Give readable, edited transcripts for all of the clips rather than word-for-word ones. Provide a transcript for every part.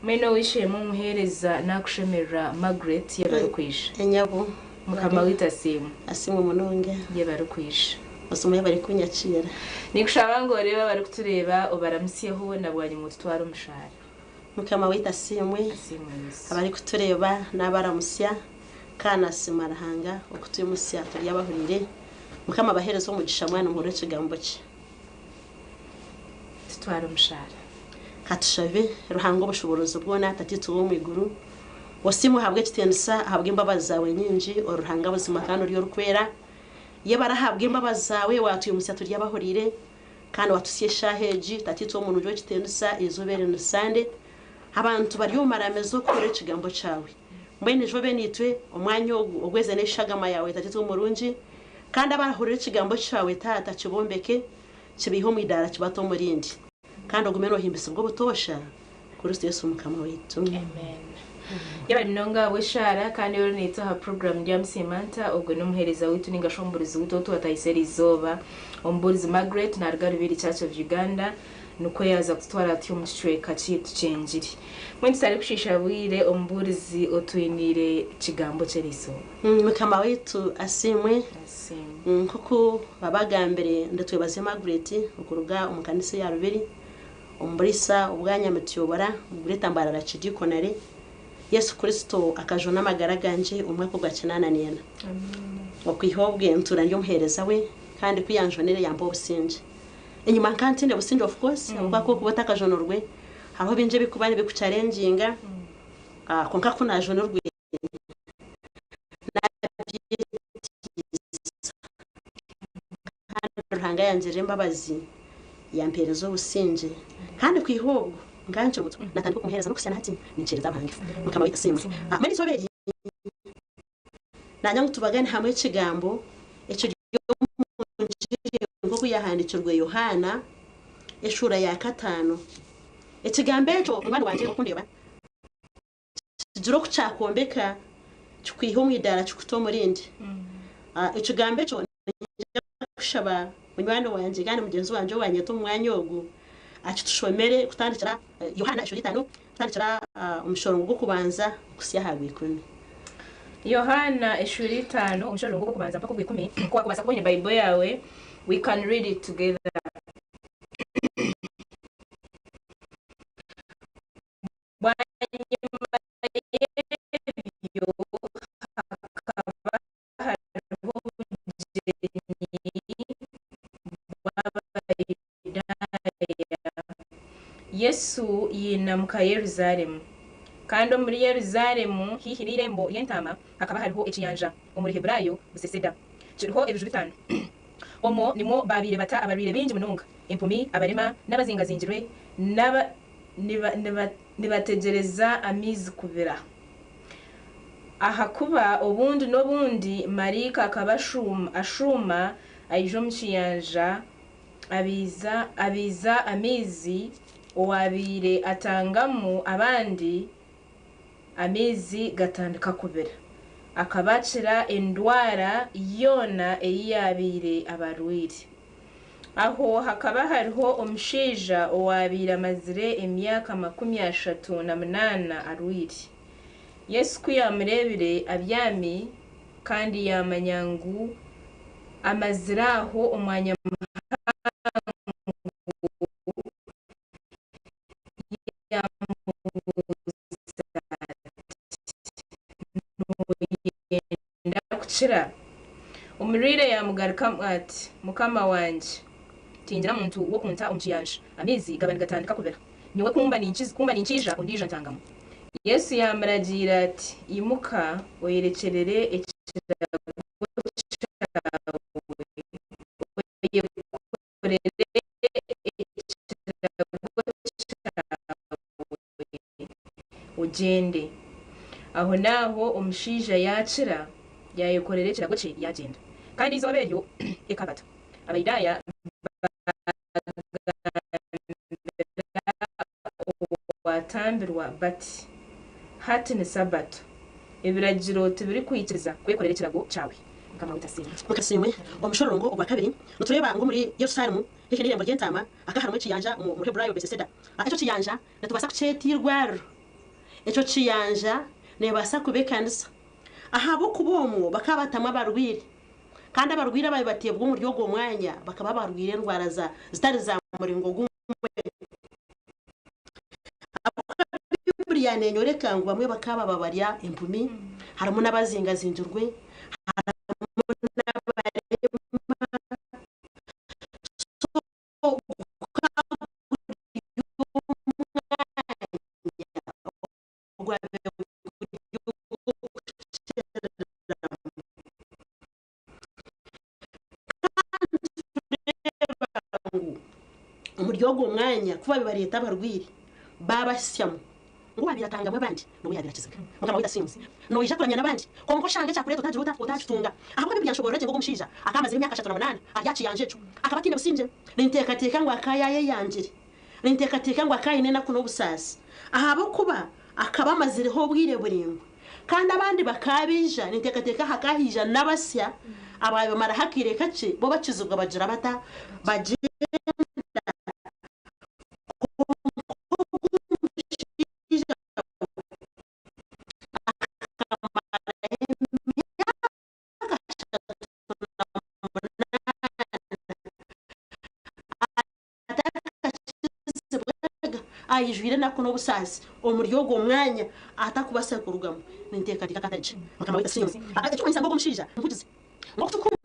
Meno wishemo muhereza nakushemerera Margaret yabarukwisha. Enyabu Mukama witasimu. Asimu munonge Yabarukwisha. Basumuye bari kunyacira. Nikushaba ngo reba bari kutureba ubaramusiyeho nabwanye mu tutwara umushara. Mukama witasimwe abari kutureba n'abaramusya kana simarahanga okutuye musya yabahurire. Mukama baherezo umugisha mwana mu kigambo cye. Tutwara umushara. Katshave ruhango bushoborozo bwona tatitu wo mwiguru. Wasimu habwe kitensa habwe imbabazi zawe nyinji oruhanga buzima kandi uriyo rukwera. Ye barahabwe imbabazi zawe watuye musya yabahurire kandi watusiye shaheji tatitu wo muntu kitensa izobere nusande. Abantu bari umaramezo kure kigambo cyawe. Mwene jobe nitwe umwanya ogweze neshagama yawe tatitu umurunji kandi abahurire kigambo cyawe tata kibombeke kibiho mwidara kibato murindi. Kandi ogumeno himbise bwo butosha Kristo Yesu mukama wetu. Amen. Yaba ninonga wishara kandi yoro nito ha program ya msimanta ogwe numuhereza witu ningashomburizi utoto atayiseri zoba omburizi Margaret na Rgaribiri Church of Uganda nuko yaza kutwara ati umutwe kacitu cenjiri. Mwenzi tari kushisha bwire omburizi otuinire kigambo ceriso. Mukama wetu asimwe. Kuko babagambere ndatwebaze Margaret ukuruga umukanise ya Rubiri. Umbrisa ubwanya mutiyobora muguretambarara kidikonare. Yesu Kristo akajona magaraganje umwako gwakinana nena. Amen. Okwihobwe ntura ndyo muhereza we kandi kuyanjonere yambo businje. Enyuma kantinde businje of course ubwako kubota akajonorwe aho binje bikubane bikucalenginga konka kunajonorwe ruhanga yanjere mbabazi yamperezo businje kandi kwihobwo nganje mutwe natandika kumuhereza no kusana hati nincereza abange mukama witasimwe muri soberi nanya ngutubagane hamwe kigambo eco ngo yahandikirwe Yohana eshura ya 5 ekigambo eco umwana wanje ukundeba juro kucakombeka cikwiho mwidara cikutomurindi ekigambo eco kushaba munywano wanje kandi mugenzi wanje wanyeto umwanya ogu achitushomere kutandikira Yohana 5 kutandikira umushoro ngo kubanza kusyahabwe 10. Yohana 5 umushoro ngo kubanza mpaka 10 kwa kubasa kwenye Bible yawe. We can read it together. Yesu yinamuka Yerusalemu kandi muri Yerusalemu hihiri irembo yentama hakaba hariho ekiyanja omuri Hebrayo Beseseda kiriho ebijuru 5 omo nimo babire bata abarire bingi mununga impumi abarema n'abazingazingirwe nibategereza amizi kubira ahakuba obundi nobundi marika akabashuma ashuma ayijo mukiyanja abiza amizi owabire atangamu abandi amizi gatandika kubira akabacira endwara yona eyabire abarwiri aho hakaba hariho omushija owabire amazire emyaka 38 arwiri. Yesu kuyamurebire abyami kandi yamanyangu amaziraho umwanya kuchira umurire yamugaruka ati mukama wanje tingira muntu wo kunta umchiyanje amizi gabani gatandika kubera niwe kumba ninkija undija ntangamo. Yesu yamaragira ati imuka oyerekerere ekirago ugende. Aho naho umushija yacira yayekorere ekirago cye yagenda kandi izoberyo ekabata abayidaya watambirwa bati hati ni sabato ibiragiro tubiri kwikiriza kwekorera ekirago cyawe kama utasimwe mukasimwe omushoro ngo obwa kabiri nutureba ngo muri Yerusalemu hekene irembo ryentama akaharumwe kiyanja mu Hebrayo Beseseda eco kiyanja natubasa kucetirwa eco ciyanja nebasa kubekanisa ahabo kubomu bakabatama barwire kandi abarwire babatiye bwo muri yogo mwanya bakaba barwire ndwara zitari za muringo gumwe buriya nenyoreka ngo bamwe bakaba babarya impumi harimo n'abazinga zinjurwe umuryogo mwanya kuba bibareta barwire babasyamo ngo babiratanga mwe bandi no yabirakizaga mugama widasimuse no ija kuranya nabandi konko shange cyakureto tajuta utatunga ahubwo bibya nshobora ngo gumushiza akamaze imyaka 38 aryaci yanjecu akabatinde businje ninteka teka ngo akayaye yanjire ninteka teka ngo akayine nakuno busasi ahabo kuba akabamazireho bwire burimbo kandi abandi bakabija ninteka teka hakahija nabasya abayo marahakire kace bo bakizubwa bagira bata baje ayijwire nakuno busasi umuryogo mwanya atakubasa kurugamo ninteka tika kataje makama wita sinzi icyo kwisa ngo mushija mvugize ngo tukumanya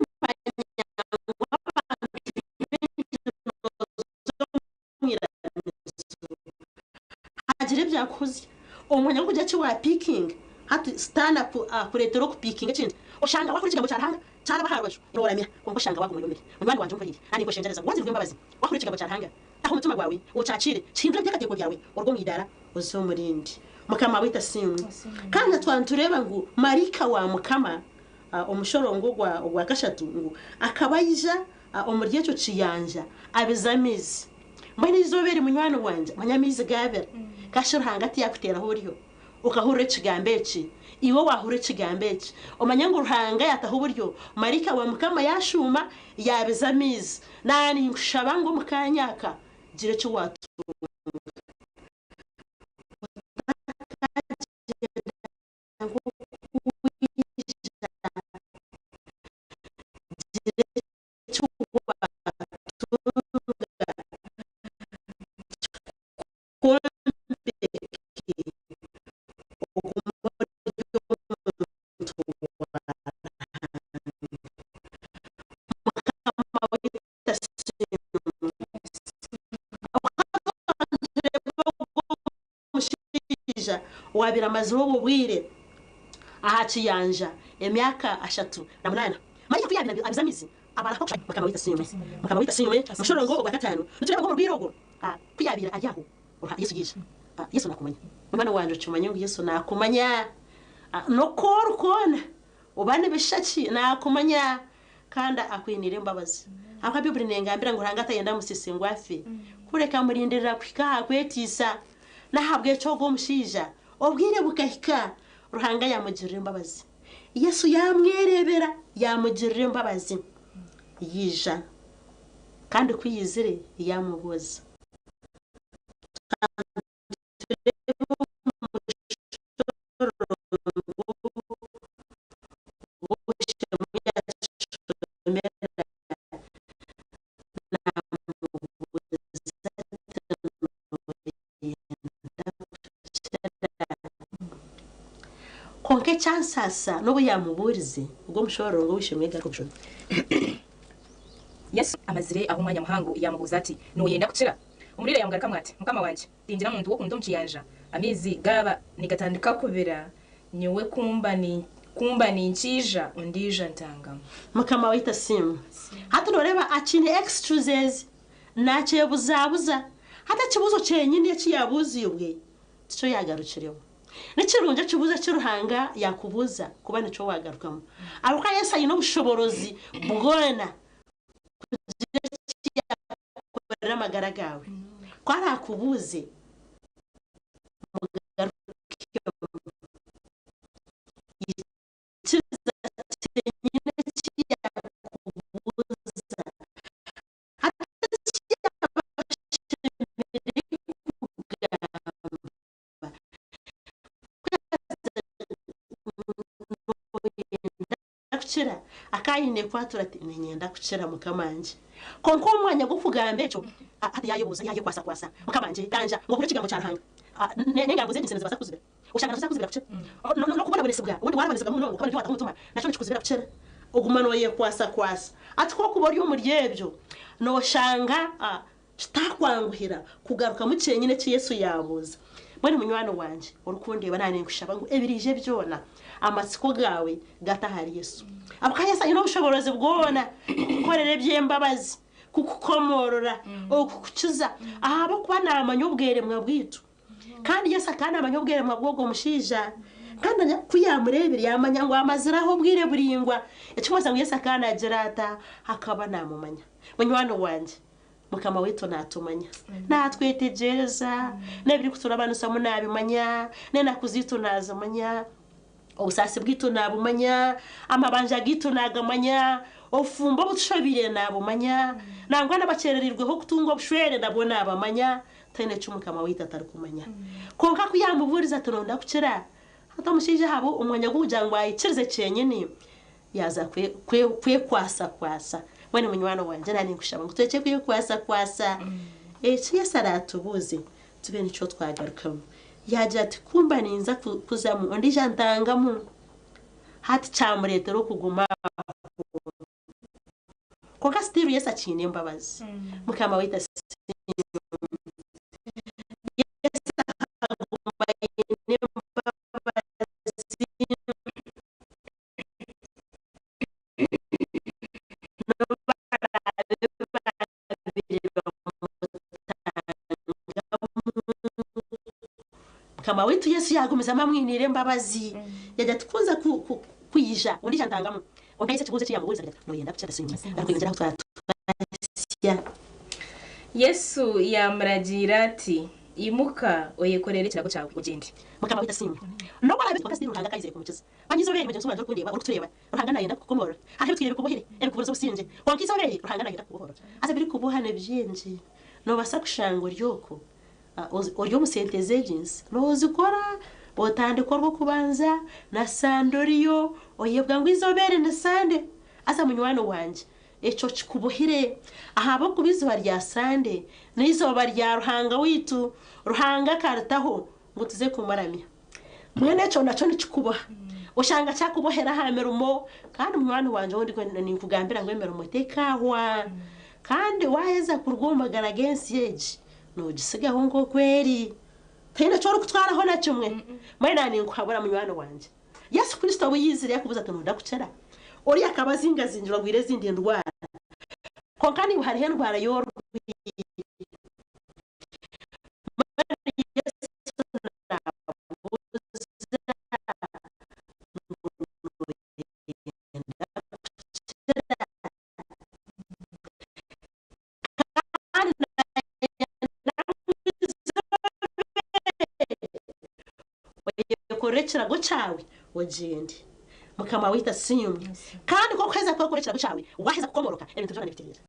agire byakuze umwanya wo kujya cyo picking hati stand up kuretero ku picking kindi ushanga wakuri kigambo cyarahanga cyarabaharwasho iboramya ngo shanga bagumuyomere umwanya wanje umvugire ari ko shengereza ngo wazirwe mbabazi wakuri kigambo cyarahanga aho mutima gwawe ucacire chindura byakateko byawe urwo mwidara uzomurindi mukama wita simu kandi twantureba ngo marika wa mukama umushorongo gwa gashatu ngo akabayija umuryeco ciyanja abizamizi mbone izobere munywano wanje manyamizi gabera kashira hangati yakutera horiyo ukahure cigambeci iwo wahure cigambeci umanya ngo ruhanga yataho buryo marika wa mukama yashuma yabizamizi nani nshabango mukanyaka jire cyo watu wabira mazuwo bubwire ahaci yanja emyaka 38 maje kuyabira abizamizi abarakosha makama wita sinyume mushorongo gwa gatanu ntureba ngo rwirogo kuyabira ajyaho Yesu gisha Yesu nakumanya mwana wanje cumanye ngo Yesu nakumanya no korukona ubane bishaki nakumanya kanda akwinire mbabazi aka biburi nengambira ngo rangata yenda musisingwa afi kureka murindirira kwika kwetisa nahabwe cyo gomushija obwire bukahika ruhanga yamugirira imbabazi Yesu yamwerebera yamugirira imbabazi yija kandi kwiyizire yamuboza konke chansasa no buyamuburize ubwo mushorongo wishimwe gakobsho Yesu amazire aho umwanya muhango yamubuza ati noyenda kucira umurire yamgarika mwati mukama wanje ndinjira mu ndu wo kundu mkiyanja amezi gaba nigatandika kubera nyewe kumba ni nchija undija ntanga mukama wita simu hata noreba akine excuses nache buzabuza hata kibuzo cyenyine yaciyabuzi ubwe cyo yagarukireho n'ikirunje kibuza kiruhanga yakubuza kuba nico wagarukamo aruka Yesu ayino bushoborozi bwona kugira amagara gawe kwara kubuze kuchira akayine kwatura ati nyenda kuchira mukamanje konko umwanya gwo kugambe cyo ati yayobuza yaje kwasa mukamanje danja ngo kuri kigambo cyarahanga nenga nguze nsenze basa kuzibera ushaka kuzibera kuchira no kubona beresibwa undi warabarizwa mu nongo kandi watagutuma nacho kuzibera kuchira ugumano ye kwasa ati ko kubori yo muryebyo no shanga shitakwanguhira kugaruka mu cyenyine cy'Yesu yabuza mwene munywano wanje urukundo banane ngushaba ngo ebirije byona amatsiko gawe gatahari Yesu abukayesa ino bushoboroze bwona korere byembabazi kukukomorora okukucuza ahabo kuba namanyobwere mwabwitu kandi Yesu akana amanyobwere mwabwogo mushija kandi kuyamurebere yamanya ngo amaziraho bwire buringwa icyoza ngo Yesu akana agerata hakaba namumanya munywano wanje mukama wetu natumanya natwetegereza nebiri kuturabanusa munabimanya nena kuzitu nazamanya obusasi bwitu nabumanya amabanja gitu nagamanya ofumba butushabire nabumanya nangwa nabacererirweho kutunga bushwere nabona abamanya tene cyumukama wetu atari kumanya konka kuyamuburiza turonda kucira hata mushije habo umwanya gujangwa ikirize cyenyene yaza kwe kwasa mwene munywano wanje nani ngushaba ngo twece kwiye kwasa Yesu aratubuze tube nico twagarukamo yaje ati kumba ninza kuzamu undi jantangamu hati camuretero kuguma konka stiru Yesu akine imbabazi mukama wita kama wetu Yesu yagumeza mamwinire mbabazi yajya tukunza kuyija undi jantangamu okayise kiguze cyiyamuburiza no yenda kucyata sinye ariko aho twatya Yesu yamragira ati imuka oyekorere kirago cyawe ugende mukama wita sinye no barabizi bakasi ruhanga kayizeye kumukiza banyizobere mugenzi wanjye kureba urutureba ruhanga nayenda kukomora ahe twirebe kubuhire kubuza ubusinje wankizobere ruhanga nayenda kubuhora aze biri kubuhane byinji no basa kushango ryoko oryo musenteze jinsi no zikora botandiko rwo kubanza na sandoriyo oyebwa ngo izobere na sande asa munywano wanje eco kikubuhire ahabo kubizuba rya sande n'izoba rya ruhanga witu ruhanga kartaho ngo tuze kumaramya mwene cyo naco nikikubaha ushanga cyakubohera hamerumo kandi munywano wanje wundi ni kugambira ngo emerumo tekahwa kandi waheza kurwumagara against age no gisigaho ngo kweri tena cyo rukutwaraho na cyumwe mwene nani nkabura munywano wanje Yesu Kristo buyizire yakubuza tonda kucera ori akabazinga zinjira gwire zindi ndwara konkani hari he ndwara yorwe korekera go cawe wogende mukama wita sinyumye kandi ko kweza ko korekera go cawe waheza kukomoroka ibintu byone bitirira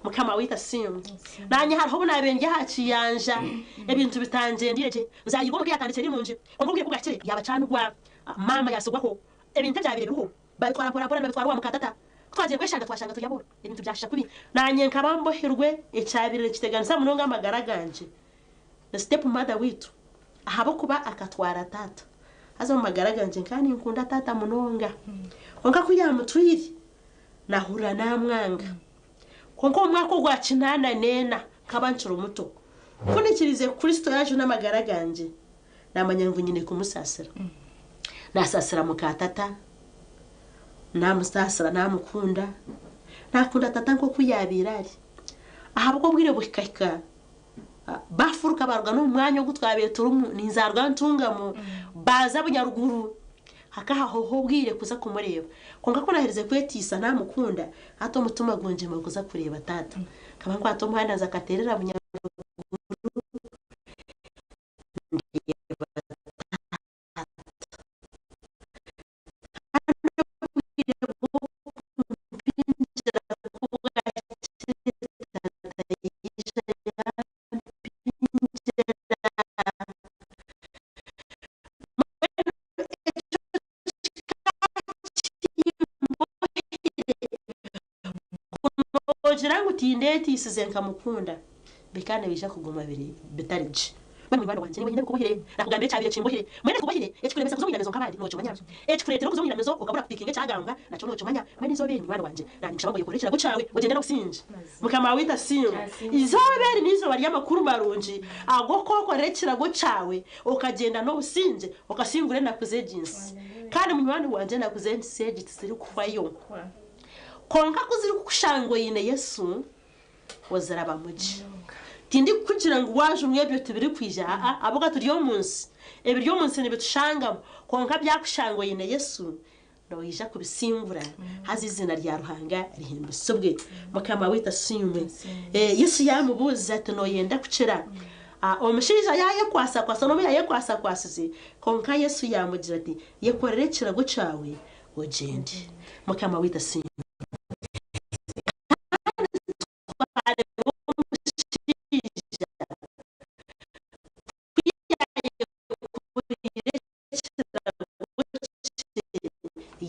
mukama wita sinyumye nanye hariho bunabenge haciyanja ibintu bitangendireje nzayigomba kuyatandikira imunje ngombuye kugakire yabacanugwa mama yasugwaho ibintu byabireho bayitwara pora babitwara wa mukatata twagiye kweshanga twashanga tuyabora ibintu byashisha kubi nanye nkabamboherwe icabirire kiteganza munonga magaraganje na step mother witu ahabo kuba akatwara tata aza mu magaraganje kandi nkunda tata munonga konka kuyamutwiri nahura namwanga konko umwako gwa kinana nena kabancuro muto kunikirize Kristo yaje n'amagaraganje namanyangu nyine kumusasira nasasira mukatata namusasira namukunda nakunda tata nko kuyabirari ahabo bwire bukaka bafuruka barwa no mwanya gutwabe turumu ninzarwa ntungamo baza bunyaruguru hakaho ho bwire kuza kumureba konga ko nahereze kwetisa namukunda hato mutuma gonje makuza kureba tata kaba ngo hato mwana zakaterera bunyaruguru nogira ngo tindeti isize nkamukunda bikane bija kuguma biri bitarije bamwe bana wanje niwe nyine kubuhire nakugambye cyabire kimbuhire mwene kubuhire ekikuremeza kuzomira mezo nkabandi noco manya ekikuretero kuzomira mezo ukabura kupikinge cyaganga naco noco manya mwene izo bene mwana wanje nandi nshabango yokurekera gucawe ugende no gusinje mukama wita simu izo bene nizo bari amakuru marunji agokoko rekera gucawe ukagenda no gusinje ukasingure nakuze jeans kandi mwana wanje nakuze seje tsiri kufayo konka kuziri kushango yine Yesu wazaraba muji tindi kugira ngo waje umwebyo tubiri kwija abuga turiyo munsi ebiryo munsi nibitushanga konka byakushango yine Yesu no yija kubisimbura hazizina rya ruhanga rihimbisubwe mukama wita simwe Yesu yamubuza ati no yenda kucira omushija yaye kwasa no yaye kwasize konka Yesu yamugira ati yekorere kirago cawe ugende mukama wita simwe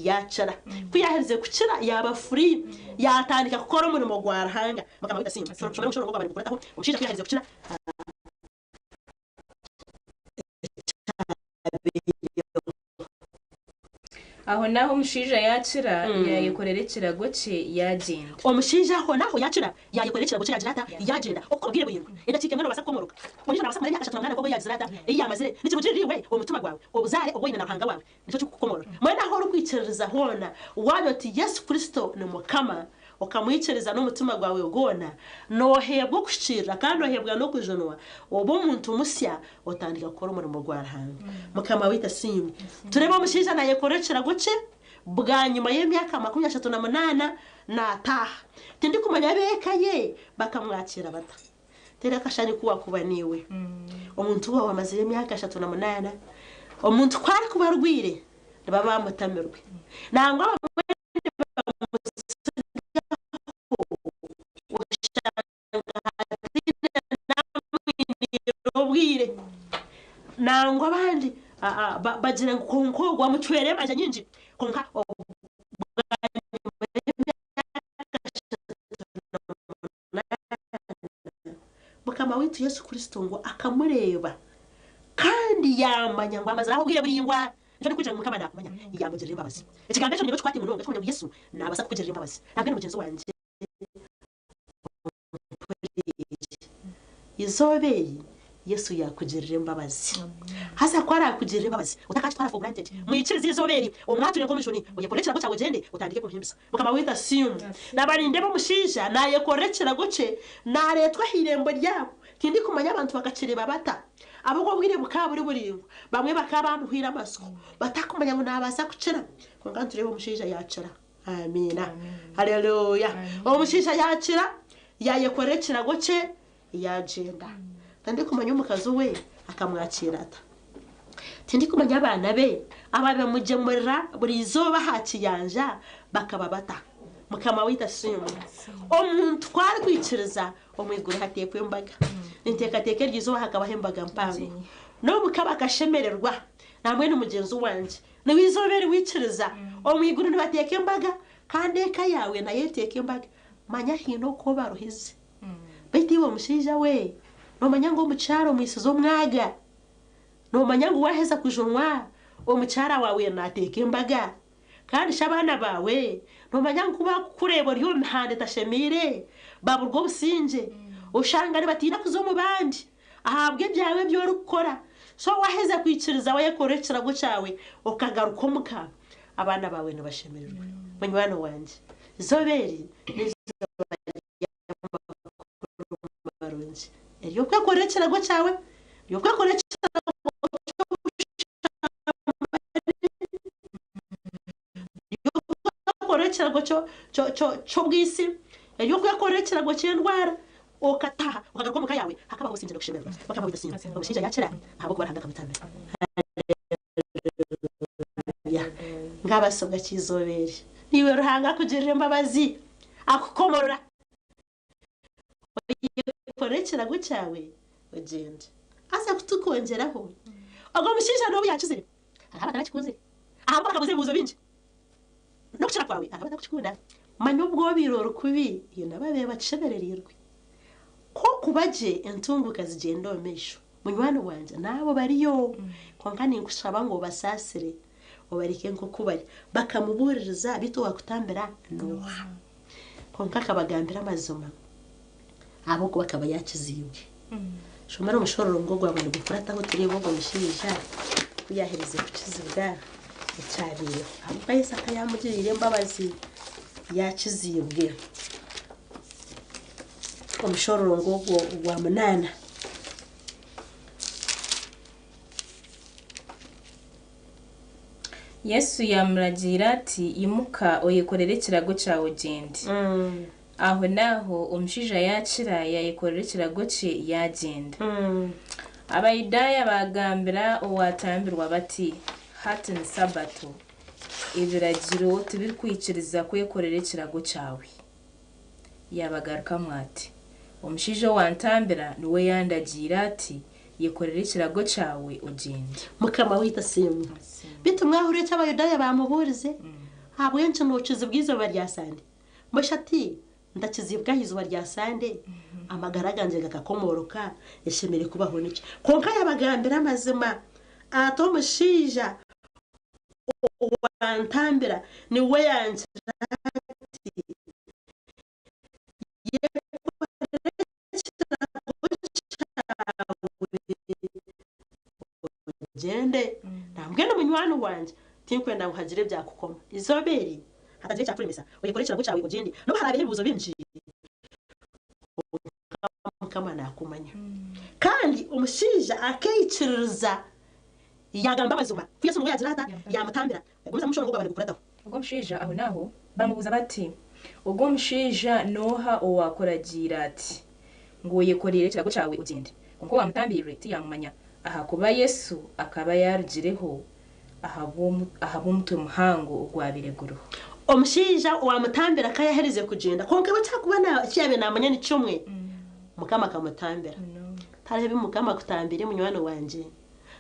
yacara kuyaheze kucira yaba free yatandika gukora umurimo gwarahanga mukama wita simwe ushobora gukora bari gukorataho ushije kuyaheze kucira aho naho umushija yacira yayikorera kirago cye yagenda umushija aho naho yacira yayikorera kirago cye yagenda yagenda ukubwire bintu indakike ngano basa komoruka umushija basa muri yakashatu mwana ko yagirata iyamaze nikimujiriwe umutima gwawe ubuzare ubwo nyina ruhanga wawe nico cyukukomora mwe naho rukwiciririza hona waboti Yesu Kristo ni mukama ukamwicereza no mutima gwawe ugona no hebwo kushira kandi ohebwa no kujonwa obo muntu musya utandika gukora umurimo gwarahanga mukama wita simwe tureba umushija naye korekera guce bwa nyuma y'imyaka 38 nataha tindi kumanya bekaye bakamwakira bata tera kashani kuba niwe umuntu wa wamaze imyaka 38 umuntu kwari kubarwire baba mutamirwe nangwa nangwa abandi bagira ngo konkogwa mutwere maje nyinji konka mukama witu Yesu Kristo ngo akamureba kandi yamanya ngo amaze aho bwire buringwa nje kujya mukama nakumanya yamugirira imbabazi ikigambo cyo nibo twati mu nonga twumye Yesu nabasa kugirira imbabazi ntabwo mugenzi wanje izobeye Yesu yakugirira imbabazi hasa kwara kugirira imbabazi utakaje twara for granted mwicirize izoberi umwature ngo mishoni uyekorekera go cyagende utandike kuhimisa mukama wita simu nabarinde bo mushija naye korekera goce naretwa hirembo ryabo kindi kumanya abantu bagacire babata abwo bwire bukaburi buringo bamwe bakabamuhira amaso batakumanya ngo nabasa kucira konganture bo mushija yacira amina haleluya umushija yacira yaye korekera goce yagenda tandi kumanya umukazi we akamwakirata tindi kumanya abana be ababe mugemurira buri izoba hakiyanja bakababata mukama wita simu omuntu kwari kwiciriza omwiguru hatekwe imbaga niteka ryizo hakaba hembaga mpango no mukaba kashemererwa namwe n'umugenzi wanje niwizobere wiciriza omwiguru nibateka imbaga kandi eka yawe naye teka imbaga manya hino ko baruhize bitiwe mushija we no manyango mucyaro mwisizo mwaga no manyango waheza kujonwa omucyara wawe nateka imbaga kandi shabana bawe no manyango bakureba ryo mihande tashemire baburwo businje ushanga ari batina kuzo mu bandi ahabwe byawe byo rukora so waheza kwiciriza waye korekera go cyawe ukagaruka muka abana bawe nabashemererwe manywana wanje zoberi iyo kwakorekera go cyawe iyo kwakorekera go cyo bwisi iyo kwakorekera go cyendwara okataha ukagaruka muka yawe hakabaho sinje gushemerwa bakaba bidasinze ubushije yakira ahabo barahanga kamitana ya ngabasobwa kizobere niwe ruhanga kugirira imbabazi akukomorora korekera go cyawe ugende asa kutukongeraho ago mushije no yakizire aha batarakikunze aha bakabuze buzo binje no kucira kwawe aha batakukunda manyo bwo biroro kubi iyo nababe bacebererirwe ko kubaje entunguka zigenda omesho munywani wanje nabo bariyo konka ningushaba ngo basasire obarike nko kubari bakamubuririza bito wakutambira noha konka kabagambira amazuma abo ko bakaba yakizibwe shomara umushororo ngo gwabana gukurata aho turi bogo mishija kuyahereze kukizibwa icyabiro abo yesa akayamugirire mbabazi yakizibwe umushororo ngo wa munana Yesu yamuragira ati imuka oyikorere kirago cyawe gende aho naho umushija yakira yayikorera kirago cye yagenda abayidaya bagambira uwatambirwa bati hatin sabato ibiragiro tubiri kwikiriza kwekorera kirago cyawe yabagaruka mwati umushija wantambira niwe yandagira ati yikorera kirago cyawe ugende mukama wita simu bitumwahure cy'abayidaya bamuburize habwe nce nucuze bwizo baryasande mbashati ndakizibwa hizuba rya sande amagaraganje gakakomoroka yeshemere kubaho niki konka yabagambira amazima atomushija wantambira ni we yanje gende nambwe n'umunywani wanje tinkwenda nguhagire byakukoma izoberi hatagiye cyakurimisa uyikorera cyo cyawe ugende no harabe ibibuzo binji kama nakumanya kandi umushija akayiciriza yagamba bazuma kuyese ngo yazirata yamutambira gumiza mushoro ngo bari gukurataho ubwo mushija aho naho bamubuza bati ubwo mushija noha owakoragira ati ngo yikorere kirago cyawe ugende kuko wamutambire tiyamumanya aha kuba Yesu akaba yarugireho ahabumutwe muhango ugwabireguru omushija wamutambira akayahereze kugenda konke batakubana cyabe namanya ni cyumwe mukama kamutambira tarebe mukama kutambire munywani wanje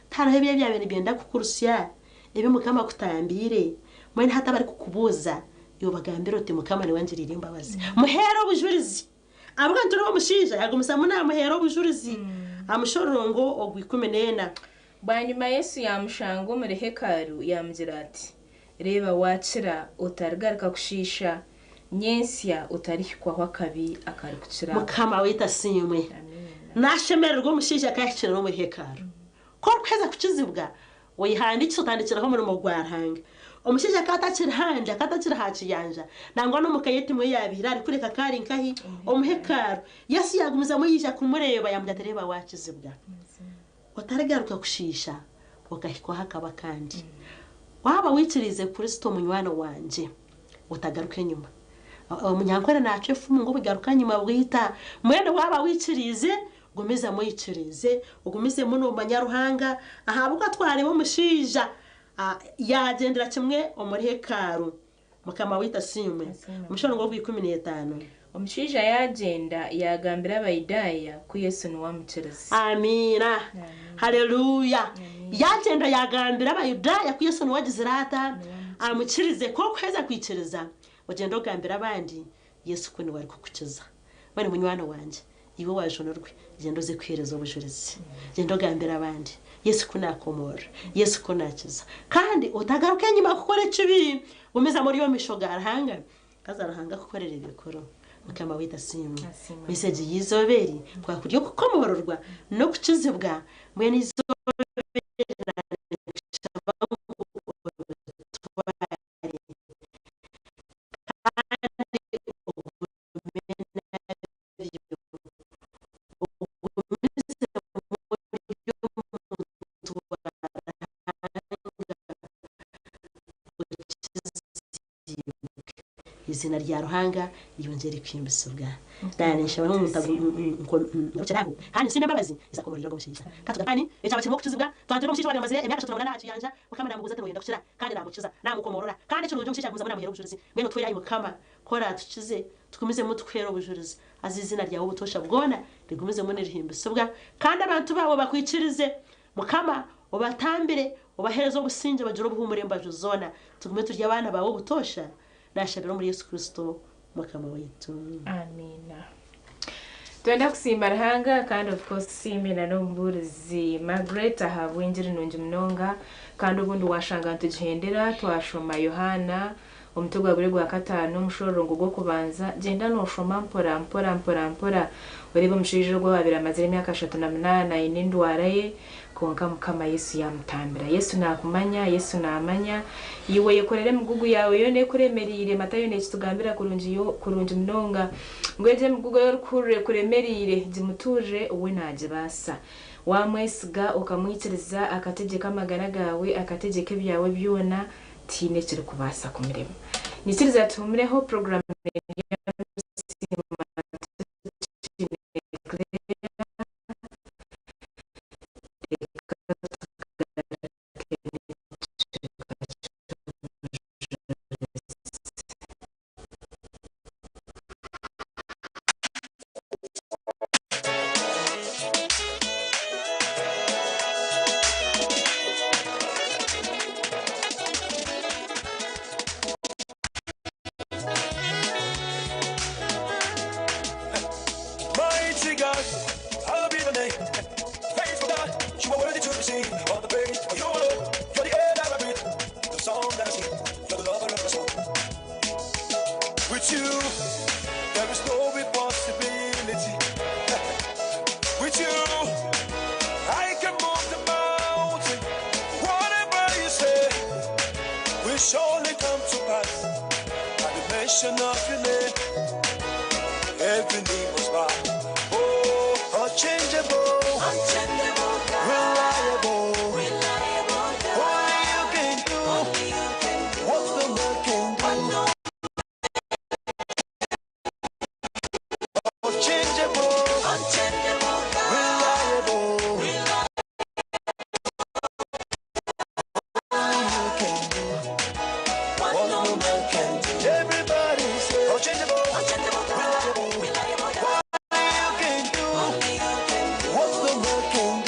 tarebe byabene byenda kukurusya ebe mukama kutambire mwene hata bari kukubuza yo bagambira uti mukama ni wanje ririmba bazi muhero bujurizi abwa ntoro omushija yagumisa muna muhero bujurizi amushorongo ogwikumenena banyuma Yesu yamushango muri hekaru yamugira ati reba wacira utargaruka kushisha nyensya utarihikwaho akabi akarikukira mukama wita simwe nashemererwa mushije akayakira no mu hekaru ko kweza kukizibwa wayihandikira utandikiraho muri mu Rwaranga umushije akatakira hanje akatakira haciyanja nangwa no mukayeti mwe yabira ari kureka kari nkahi omuhekaru Yesu yagumiza muyija kumureba yamudatereba wakizibwa utargaruka kushisha ukahikwaho akaba kandi waba wicirize Kristo munywani wanje utagaruke nyuma munyankore nace fumu ngo bigaruka nyuma bwita mwene waba wicirize gumiza muyicirize ugumize muno manyaruhanga ahabuka tware bo mushija yagendera kimwe omuri hekaru mukama wita simwe mushoro ngo 15 umushija yagenda yagambira abayidaya ku Yesu ni wamuciriza amina haleluya yagenda yagambira abayidaya ku Yesu ni wagizirata amucirize ko kweza kwiciriza ugenda ugambira abandi Yesu ko ni wari kukukiza bari munywano wanje ibo wajonorwe genda uze kwihereza ubujurizi genda ugambira abandi Yesu ko nakomora Yesu ko nakiza kandi utagaruka nyuma gukora kibi umeza muri yo mishoga arahanga kazarahanga gukorera ibikoro mukama wita simu message yizoberi kwa kuryo kukomororwa no kukizibwa mwene izoberi izina rya ruhanga yongera kwimbisubwa danisha bamwe mutago kandi sine mbabazi isakomorira ngo mushinja katuga kandi ecaba kirimo kutuzibwa twanje no mushinja bamaze emyaka 30 nacu yanja mukamana muguza teno yenda kushira kandi namukiza namukomorora kandi cyo mushinja kuza muri amahero bujurizi mwene twe yayi mukama kora tukize tukumize mutwero bujurizi azizina ryawo butosha bwona rigumize muri rihimbisubwa kandi abantu babo bakwicirize mukama ubatambire ubaherezo businje bajuro buhumure mbajuzona tugume turya abana bawo butosha nashabira muri Yesu Kristo mukama wetu. Amina. Twenda kusimba Ruhanga kandi of course simena n'ombulizi Margaret ahabwenjiri nungi munonga kandi ubundi washanga ntugihendera twashoma Yohana omutugwa gure gwa 5 mushorongo gwo kubanza genda no shoma mpora ureba mushijiro gwa babira amazira imyaka 38 inindwara ye konka mukama Yesu yamutambira. Yesu nakumanya, Yesu namanya yiwe yekorere mugugu yawe yone kuremerire Matayo ne kitugambira kurunji mnonga ngweje mugugu yo kuremerire zimutuje uwe naje basa wamwesiga ukamwitiriza akategeka amagara gawe akategeka byawe byona tine kiri kubasa kumirema nitiriza tumureho program surely come to pass. At the mention of your name, every knee must bow. Oh, unchangeable, unchangeable God. Reliable, reliable God. Only you can do, only you can do what the man can do. Unchangeable, unchangeable God. Reliable, reliable. Only you can do what no man can do. Everybody say, unchangeable, unchangeable God. Reliable, reliable God. Only you can do what the man can do.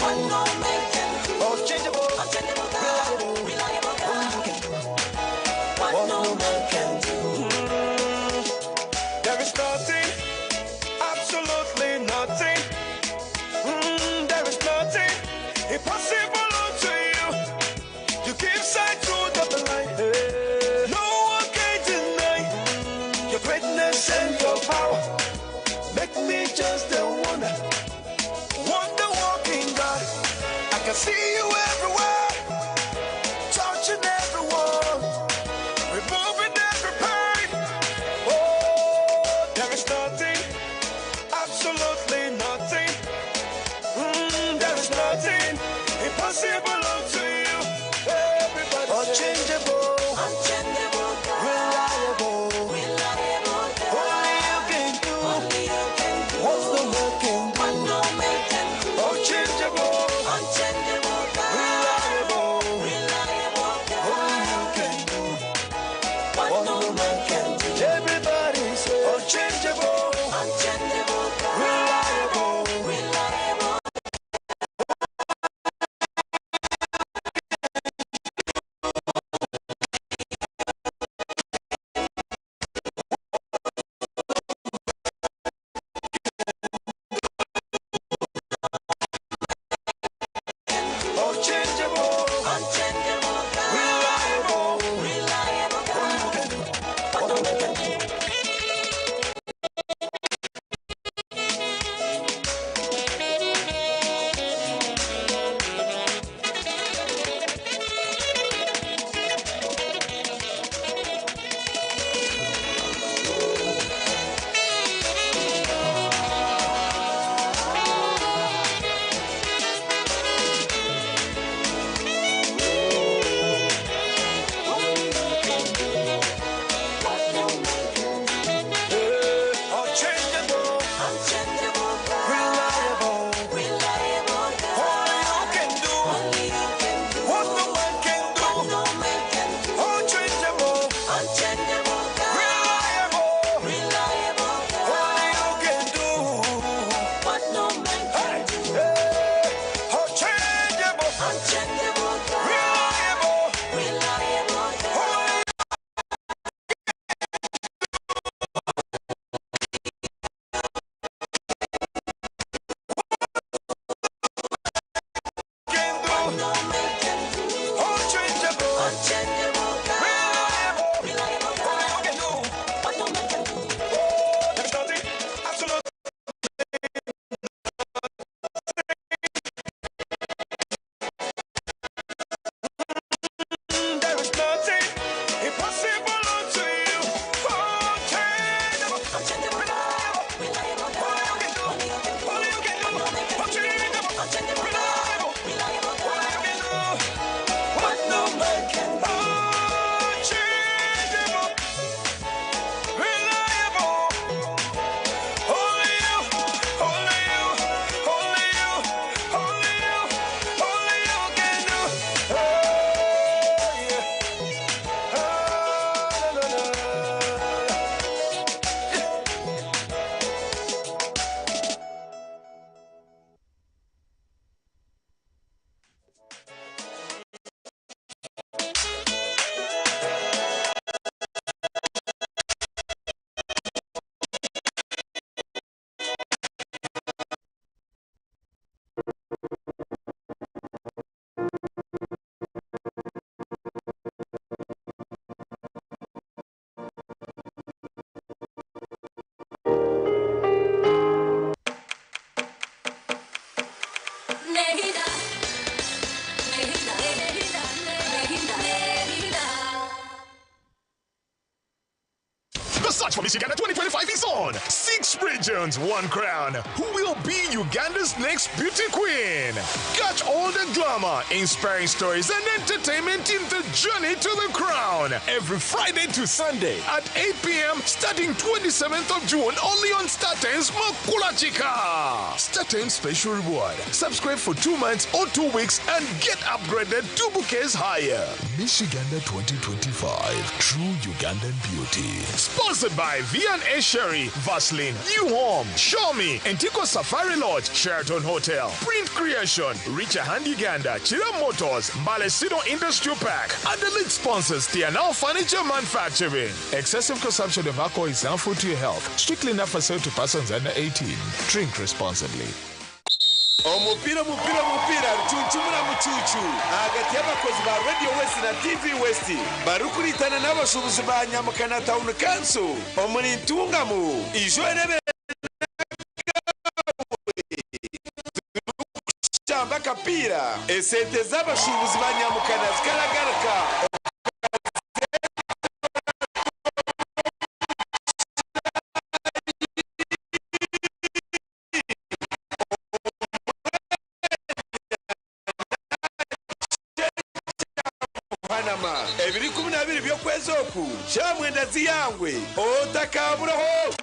Search for Miss Uganda 2025 is on. 6 regions, 1 crown. Who will be Uganda's next beauty queen? Catch all the glamour, inspiring stories, and entertainment in the journey to the crown. Every Friday to Sunday at 8 p.m. starting 27th of June only on StarTimes Makula Chika. StarTimes special reward. Subscribe for 2 months or 2 weeks and get upgraded 2 bouquets higher. Miss Uganda 2025. True Ugandan beauty. Sponsored by V&A Sherry, Vaseline, New Home, Xiaomi, Antico Safari Lodge, Sheraton Hotel, Print Creation, Richer Hand Uganda, Chira Motors, Balesino Industrial Park, and the lead sponsors Tianao Furniture Manufacturing. Excessive consumption of alcohol is harmful to your health. Strictly not for sale to persons under 18. Drink responsibly. Omupira rucuncumura mucucu hagati y'abakozi ba Radio West na TV West barukuritana n'abashubuzi ba Nyamukana Town Council omurintungamu ijorebe chamba kapira esente z'abashubuzi ba Nyamukana zikaragaruka ebiri 12 byo kwezoku shamwenda ziyangwe otakaburaho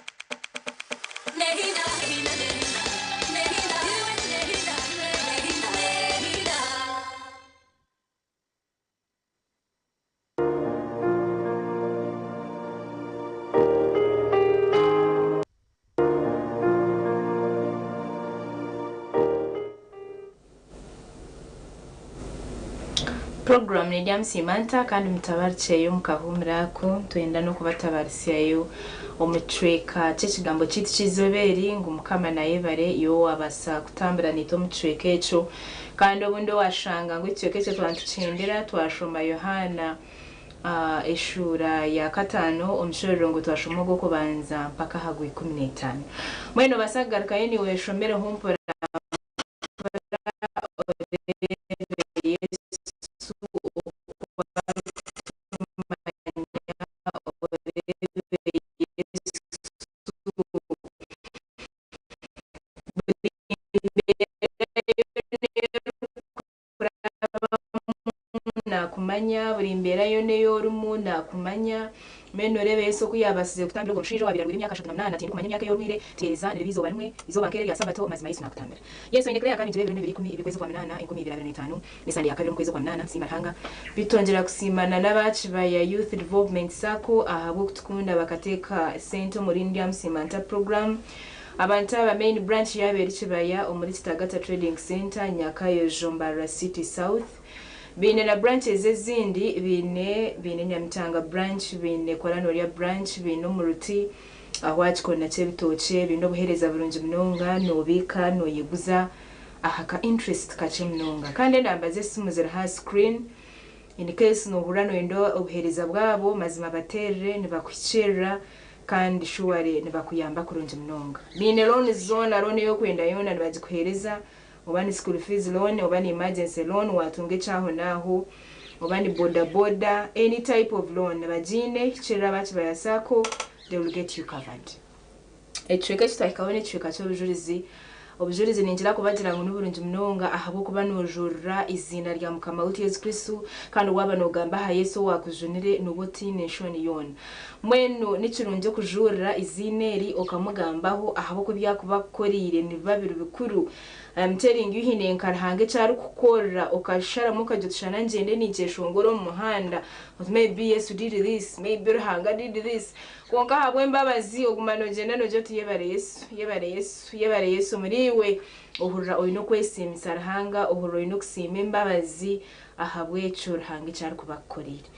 program ni Jamsimanta kandi mutabarcheyo mukahumrako twenda no kubatabarisiyayo omucweka cy'ikigambo cyiti kizoberi ngo mukama naye bare yo abasa kutambira nito mucweka eco kandi obundo washanga ngo icweka cyo twantucendera twashoma Yohana eshura ya 5 omushorero ngo twashoma go kubanza mpaka hagwe 15 mweno basagaruka yeni weshomere humpora kumanya buri imbera yo neyo rumu nakumanya meno rebe yeso kuyabasize kutambira ngo nshijo wabira imyaka 18 ati kumanya imyaka yo rwire tereza nirizo banwe izo bankere ya sabato mazima yesu nakutambira yesu indekrea kandi tubere bibiri 10 ibikwezi kwa 8 2025 ni sandi ya kabiri kwezi kwa 8 simahanga bitongera kusimana n'abaci ba ya youth development sako ahabo kutukunda bakateka center muri Jamsimanta program abantu aba main branch yabere kibaya omuri Kitagata Trading Center Nyakayo Jombara City South bine na branches ezindi bine Nyamitanga branch bine Koranoria branch bine Muruti ahwachiko na Chebitoche bine buhereza burungi mnonga nobika no yeguza ahaka interest kache mnonga kandi nambaze simu zira ha screen in case no hurano endo obuhereza bwabo mazima baterre nibakwicera kandi shuware nibakuyamba kurungi mnonga bine loan zone loan yo kwenda yona nibagikuhereza obani school fees loan obani emergency loan watunge chaho naho obani boda any type of loan bajine chira bachi bayasako they will get you covered echweka chitakabone chweka obujurizi ninjira kubagira ngo n'uburungi mnonga ahabo kuba nojurra izina rya mukama uti Yesu Kristo kandi waba nogamba ha Yesu wakujunire nuboti nation yon mweno n'ikirunje kujurra izineri okamugambaho ahabo ko byakubakorire ni babiri bikuru I'm telling you hine nkarhange cyari kukorra okashara mukajutushana ngende nigeshongoro mu muhanda maybe Yesu did this maybe Ruhanga did this konka habwe mbabazi ogumano genda nojo tuyebare Yesu muriwe ohurra oyino kwesimisa Ruhanga ohurra oyino kusima mbabazi ahabwe cyo Ruhanga cyari kubakorire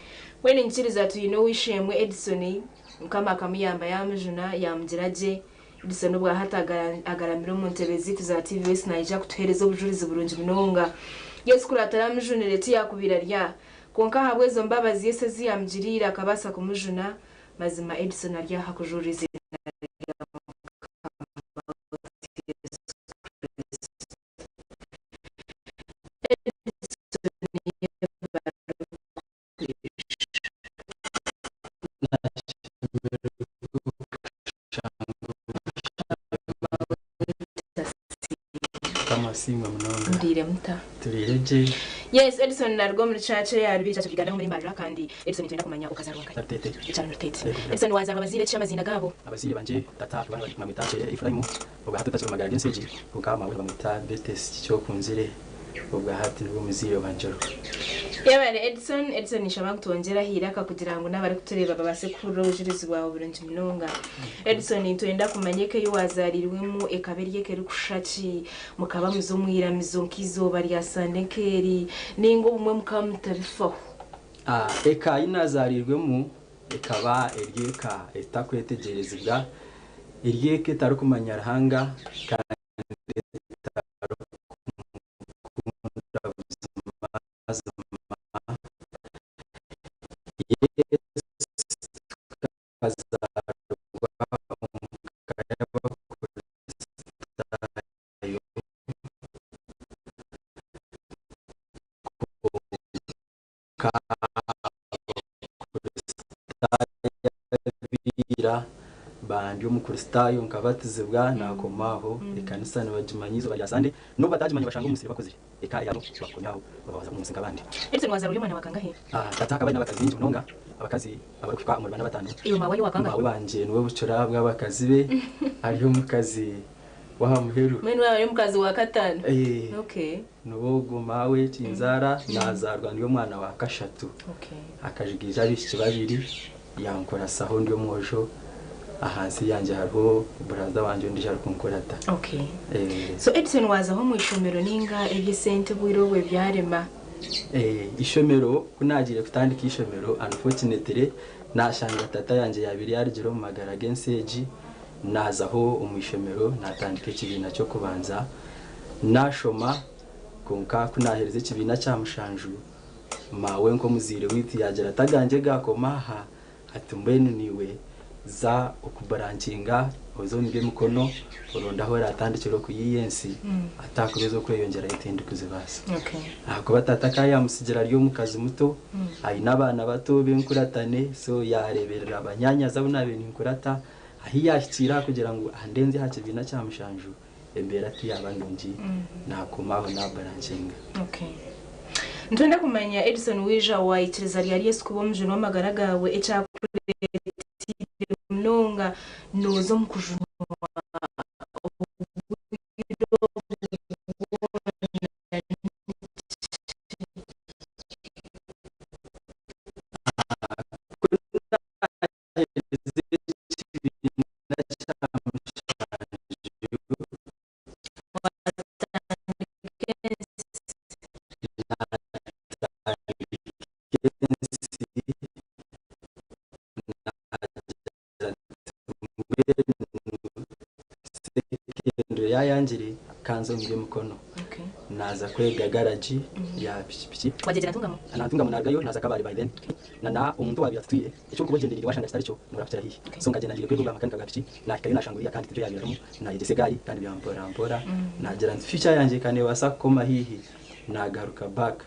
wene nkiriza tuyino wishemwe Edison mukama kamuyamba yamujuna yamugiraje Edison ubwa agaramiro mu ntebezi za TV West naija kutuhereza ubujurizi burungi mnonga Yesu kuratara mujunire yakubira rya konka habwe zo mbabazi Yesu ziyamjirira akabasa kumujuna mazima Edison arya hakujuriza ndashima munonga ndire muta turireje yes Edison narwo muri church ya bicacho bigana muri Mbarira kandi Edison twenda kumanya ukazaronka tatete cyane rutete Edison waza abazire cy'amazina gabo abazire banje tata bamwita Efraimu ubwo hatutse magara genseji ukama we bamwita Betes cyo kunzire ubwo hati nibwo muzire banjoro yabare Edison nishaba kutongera hiraka kugira ngo nabari kutureba babasekuru ujurizi wawe burungi munonga Edison twenda kumanyeke yuwazarirwemo ekaberiye keri kushaki mukaba muzumwira mizonkizo bari yasandekeri ningo umwe mukamutarifaho eka inazarirwemo ekaba eryeka etakwetegerezibwa eryeke tarukumanya rahanga bandi umukristayo nkabatizibwa nakomaho ikanisa nabajimanyizo baryasande no batajimanye bashanga umusiri bakoze eka yano bakonyaho babaza umusika bandi Edison waza ruri mwana wakangahe tataka bana bakazi binji munonga abakazi abarukwa mu bana batanu iyo mawe wakangahe mawe banje niwe bucura bw'abakazi be ariyo mukazi wahamuheru mwe niwe ari mukazi wa katanu okay nubo gumawe cinzara nazarwa ndiyo mwana wa kashatu okay akajigija ari kibabiri yankora saho ndiyo mwojo ahansi yanje hariho brother wanje ndije ari kunkorata okay so Edison waza ho mu ishomero ninga ebyesente bwirowe byarema ishomero kunagire kutandika ishomero unfortunately nashanga tata yanje yabiri yarigiro mu magara genseji nazaho umwishomero natandika ikibina cyo kubanza nashoma konka kunahereze ikibina cya mushanju mawe nko muzire witi yagera taganje gakomaha atumbene niwe za okubarankinga ozonige mukono orondaho ratandikiro kuyiyensi atakubezo kweyongera itindi kuzibasa okay akuba tataka yamusigira ryo mukazi muto ayina abana bato benkuratane so yareberera abanyanya zabuna beninkurata ahiyashikira kugira ngo andenze hakibina cyamushanju embera ati yabandungi nakomaho nabarankinga okay ntunda kumenya Edison wija waitireza ryari Yesu kubo mjuno magaragawe echakureti mnonga nozo mukujunwa yanjiri kanzo mbe mukono okay naza kwega garage ya piki wagegera tungamo anatungamo nagayo naza kabari by then nana umuntu wabyatuye icyo kubagendera washanga stari cyo murafitira hihi so ngagenda ngiye kwego bamakanika gapiki nakayo nashanguriya kandi tuje yabiramo nayigese gari kandi byampora nagera future yanje kane wasa koma hihi nagaruka back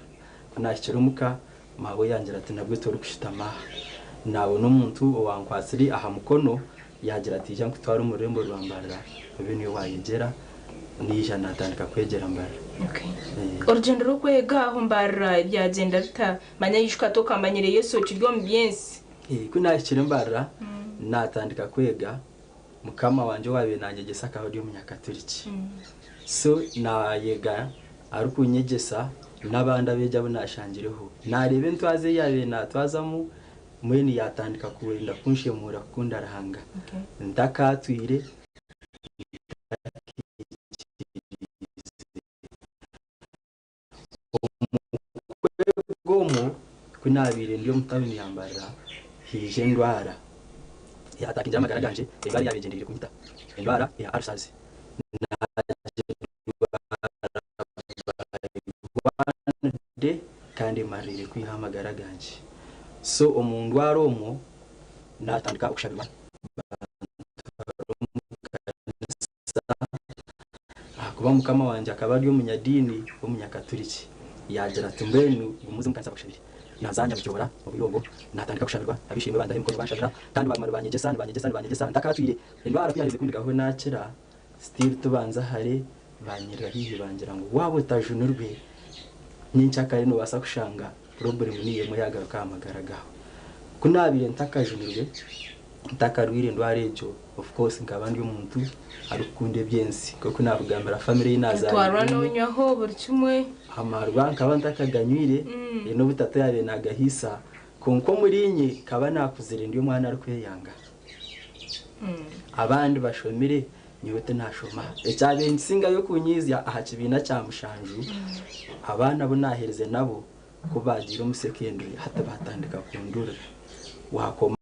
kunashyirumuka mawe yangira ati nabwo tori kushitama nawo n'umuntu wankwasiri aha mukono yagira ati jya kutwara umurembo rwambarira ibintu wayegera nija natandika kwegera mbara okay urugendo rwo kwega aho mbara byagenda bita manya yishwa toka manyere Yesu kiryo mbiensi kunashikira mbara natandika kwega mukama wanje wabe nanyegesa ka audio munyakaturiki so nayega ari kunyegesa nabanda beja bunashangireho narebe ntwaze yabe natwazamu mweni yatandika kuwenda kunshemura kunda rahanga ndakatwire gomo kunabire ndiyo mutabini yambara hije ndwara yatakije amagara ganje bari yabegendere kunyita indwara ya arsazi de kandi marire kwihamagara ganje so omundu aromo natandika ukushabirwa akuba mukama wanje akaba ari umunyadini w'umunyakaturiki yagira tumbenu umuze mukanza kushabira nazanja byora ubirongo natandika kushabirwa abishimwe bandahe muko bashabira kandi bamara banyegesa ndakatwire indwara kuyarize kundigaho nakira still tubanza hare banyira hihi bangira ngo wabo tajunurwe n'incyakare no basa kushanga problem niye mu yagaruka amagaragaho kunabire ntakajunurwe ntakarwire ndwarejo of course ngabandi umuntu arukunde byensi kuko navugambira family inaza twarano nyaho buri kimwe amarwa nkaba ntakaganyire no butata yabe nagahisa konko murinye kaba nakuzire ndiyo mwana ari kweyanga abandi bashomire nyote nashoma ecyabe nsinga yo kunyizya aha kibina cya mushanju abana bo nahereze nabo ko bagira umusekendri hata batandika kundura wakoma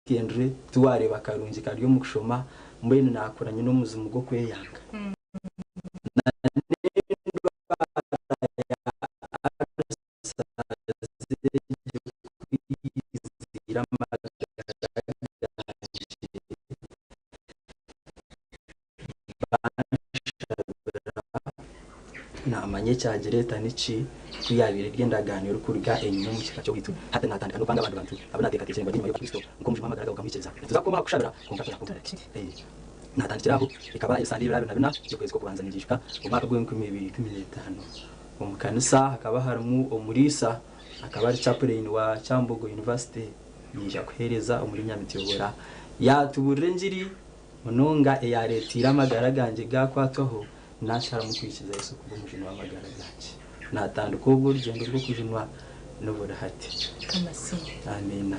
sekendri tuware bakarungi karyo mu kushoma mbene nakoranye no muzimu go kweyanga namanye cyagereta niki kuyabire ryendaganiro kurga enyuma mu kika cyo gitu hata natandika no panga abantu abonateka tekemba nyuma yo Kristo ngo mujuma magaraga ukamwikiriza tuzakoma kushadara kumfasha natandikiraho ikaba isandi birabina yo kwezi ko kubanza nigishika umwaka gwe 2015 umukanisa akaba harimo umurisa akaba ari chaplain wa Chambogo University yija kuhereza umuri nyamitiyobora yatuburire njiri munonga eyaretira magaraganje gakwatwaho nashara mu kwikiza Yesu kubumujino w'amagaraganje natanduko ubwo rugendo rwo kujinwa n'uburahati kamasi amina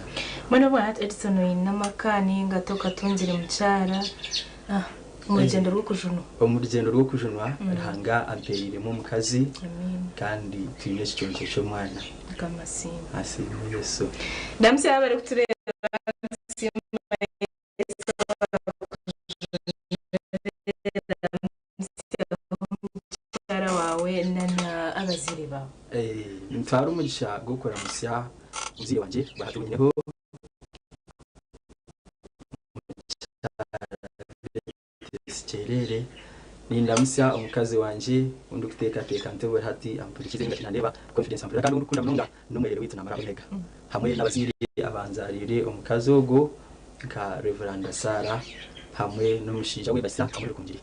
mwana wa Edison inamakani ngatoka tunzire mucyara umurugendo rwo kujunwa rihanga amperire mu kazi kandi twine cyonke cyo mwana kamasi asimo Yesu ndamse abari kutureba nana abazire bawe ntwara umugisha gukora musya uzire wanje bahatunyeho cyerere nindamusya umukazi wanje undi kuteka ntebe hati ampurikize ndandeba confidence ampura kandi urukunda munonga numwere witu namara ntega hamwe n'abazire abanzarire umukazi ogo ka Reverend Sara hamwe n'umushija we basa kamuri kungiri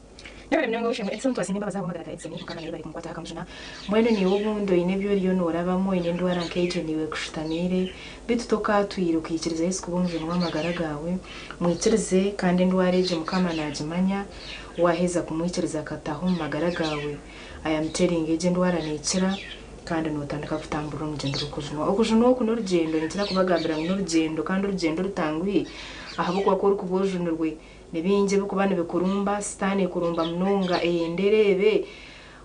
Nawe mnyango ushimwe Edson twasinimba bazaho magara Edson mukana niwe bari kumkwata akamujana mwene ni ubundo inebyo ryo norabamo inendo warankeje niwe kushitanire bitutoka tuyirukikiriza Yesu kubumve mu magara gawe mwikirize kandi ndwareje mukama najimanya waheza kumwikiriza kataho mu magara gawe I am telling you ndwara nikira kandi notandika kutambura urugendo okujunwa okuno urugendo nitira kubagambira ngo urugendo kandi urugendo rutangwi ahabukwa ko rukubojunurwe nebinje bukubane bekurumba stane kurumba mnonga enderebe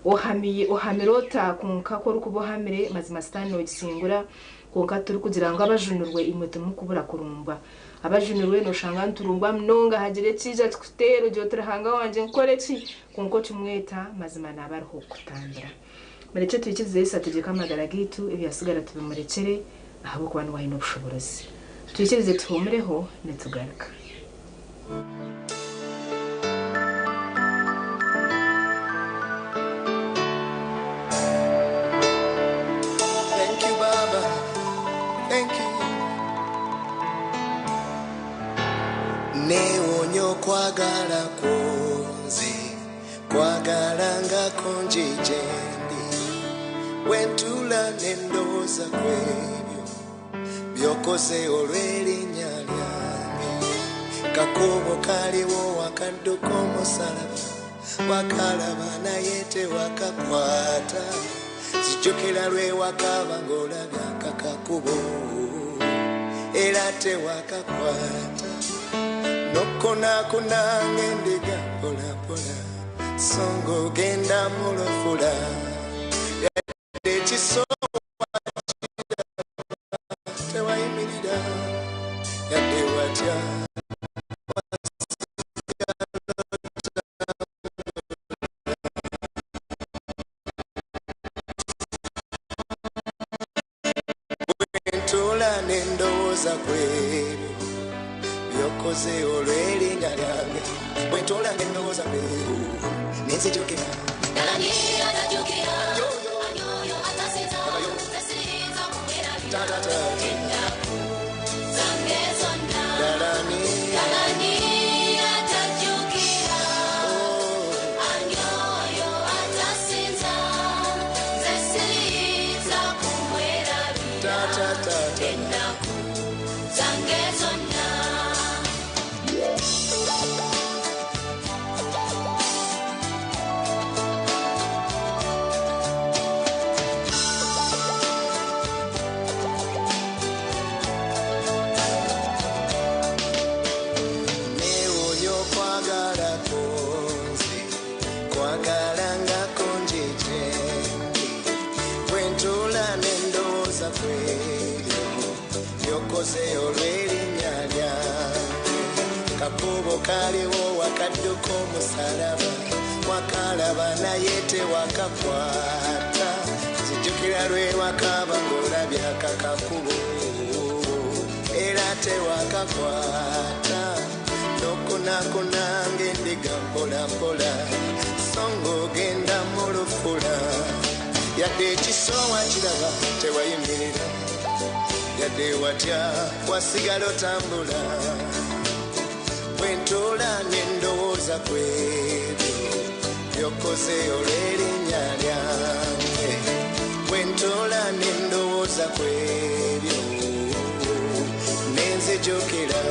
ohamirota kunka ko rukubohamire mazima stane ogisingura kunka turi kugira ngo abajunurwe imweto mukubura kurumba abajunurwe no shanga nturumba mnonga hagire cija kutero jotra hanga wanje nkore ki kunko kimweta mazima nabarho kutandira merece tuyikize Yesu ategeka amagara gitu ibyasigara tubimurekere ahabo kubana wahino bushobozi tuyikirize tuhomereho netugaruka Thank you, Baba. Thank you. Neonyo kwagala kunzi, kwagala nga konjijendi. Wentula nendoza kwebyo, byokoze olw'erinnya lyange. Kakubo kaliwo wakadduka omusalaba, wakalaba naye tewakakwata. Zijjukira lwe wakaba ng'olabye akakakubo era tewakakwata. Nokonaakona ng'endiga mpolampola so ng'ogenda mulofula. Yadde ekisowa tewayimirira yadde watya. Nendowooza kwebyo byokoze olw'erinnya lyange bwentola ngendowooza kwebyo nenzijukira Dalani kw'ebyo byokoze olw'erinnya lyange kakubo kaliwo wakadduka omusalaba wakalaba naye tewakakwata zijjukira lwewakaba ng'olabye akakakubo era tewakakwata nokunakuna ng'endiga mpolampola so ng'ogenda mu lufula yadde ekisoowa kiraba tewayimirira yadde watya wasigala otambula bwentoola n'endowooza kw'ebyo byokoze olw'erinnya lyange bwentoola n'endowooza kw'ebyo nenzijukira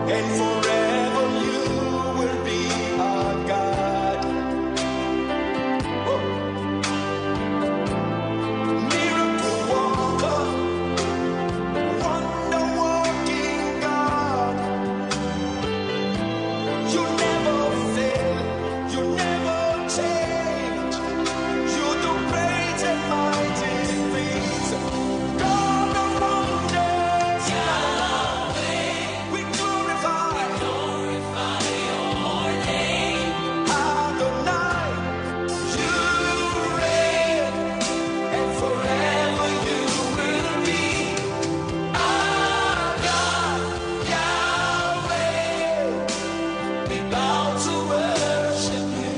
and forever you will be our God. Woo. Miracle worker, wonder working God. You never fail, you never change. You do great and mighty things. God of wonders, we glorify your name. Adonai, you reign, and forever you will be our God, Yahweh. We bow to worship you.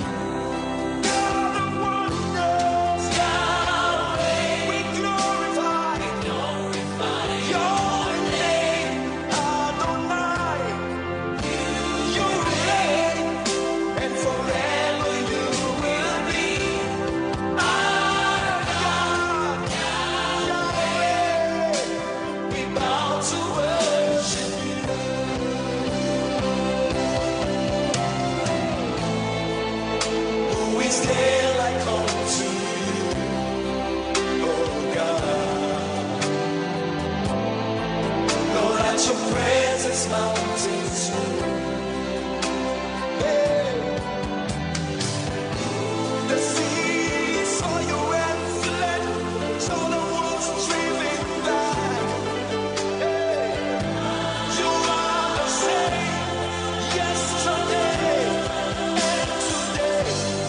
God of wonders, Yahweh. We glorify your name. Adonai, you reign, and forever you will be our God, Yahweh. We bow to worship you. Who is there like unto you, oh God? Lord, at your presence mountains move. Hey. The sea saw you and fled, so the wolves driven back. Hey. You are the same yesterday and today.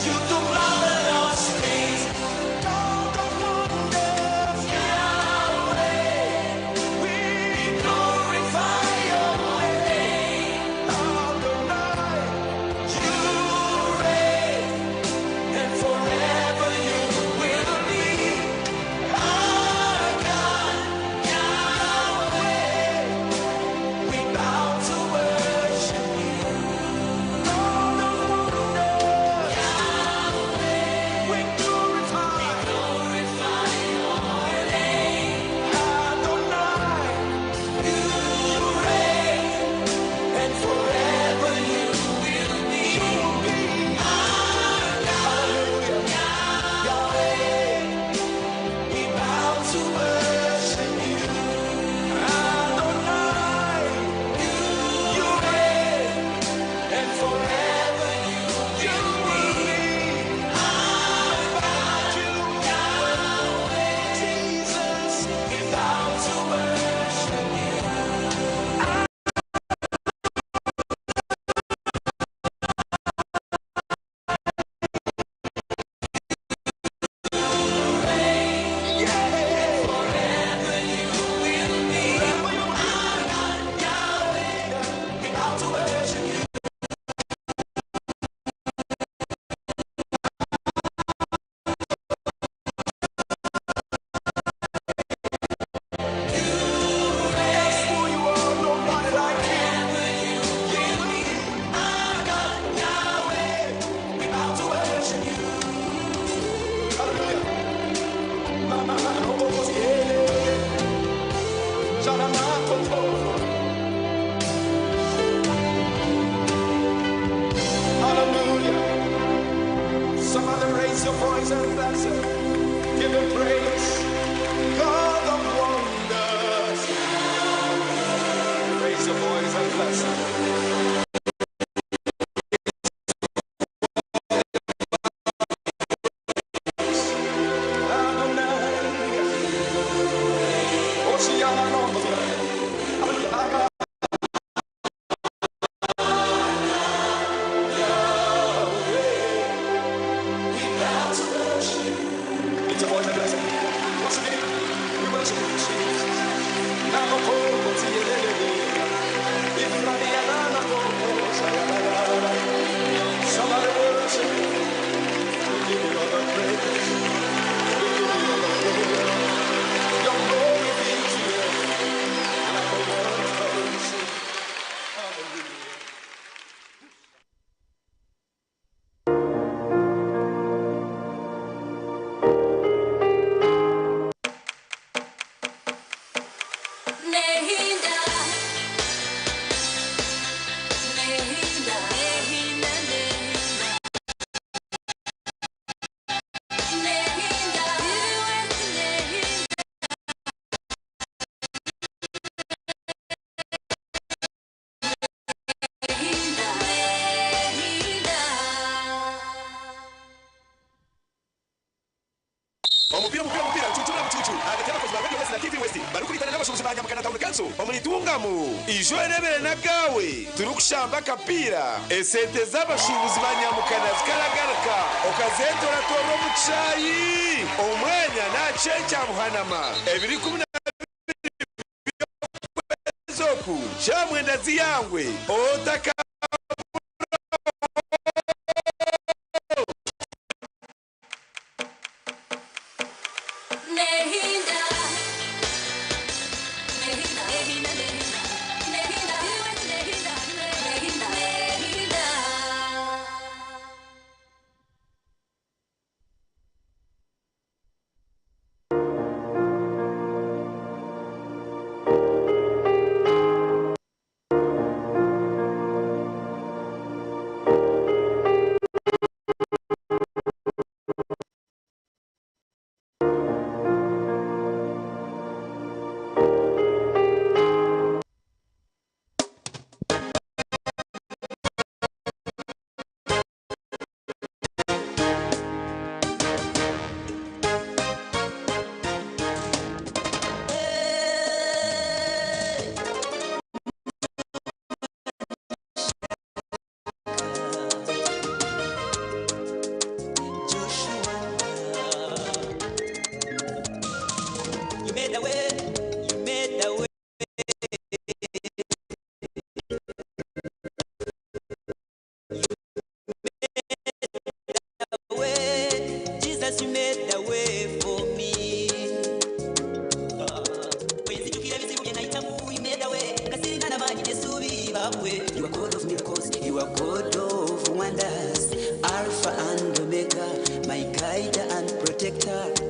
You do marvelous things. God of wonders, Yahweh. We glorify your name. Adonai, you reign, and forever you will be our God, Yahweh. We bow to worship you. God of wonders, we glorify your name. Adonai, you reign, and forever you will be our God, Yahweh. We bow to worship you. Adonai, you reign, and forever you will be our God, Yahweh. Jesus, we bow to worship you. Hallelujah. Somebody raise your voice and bless him. Give him praise. God of wonders. Raise your voice and bless him. Lift your voice and bless him. Once again, we worship you, Jesus. Now, baramu ijo erebere na gawe turukushamba kapira esente z'abashubuzi ba nyamukana zikaragaruka okazetora toro mu cyayi umwanya nace cya buhanama ebiri kumwe zoku cyamwenda ziyangwe otaka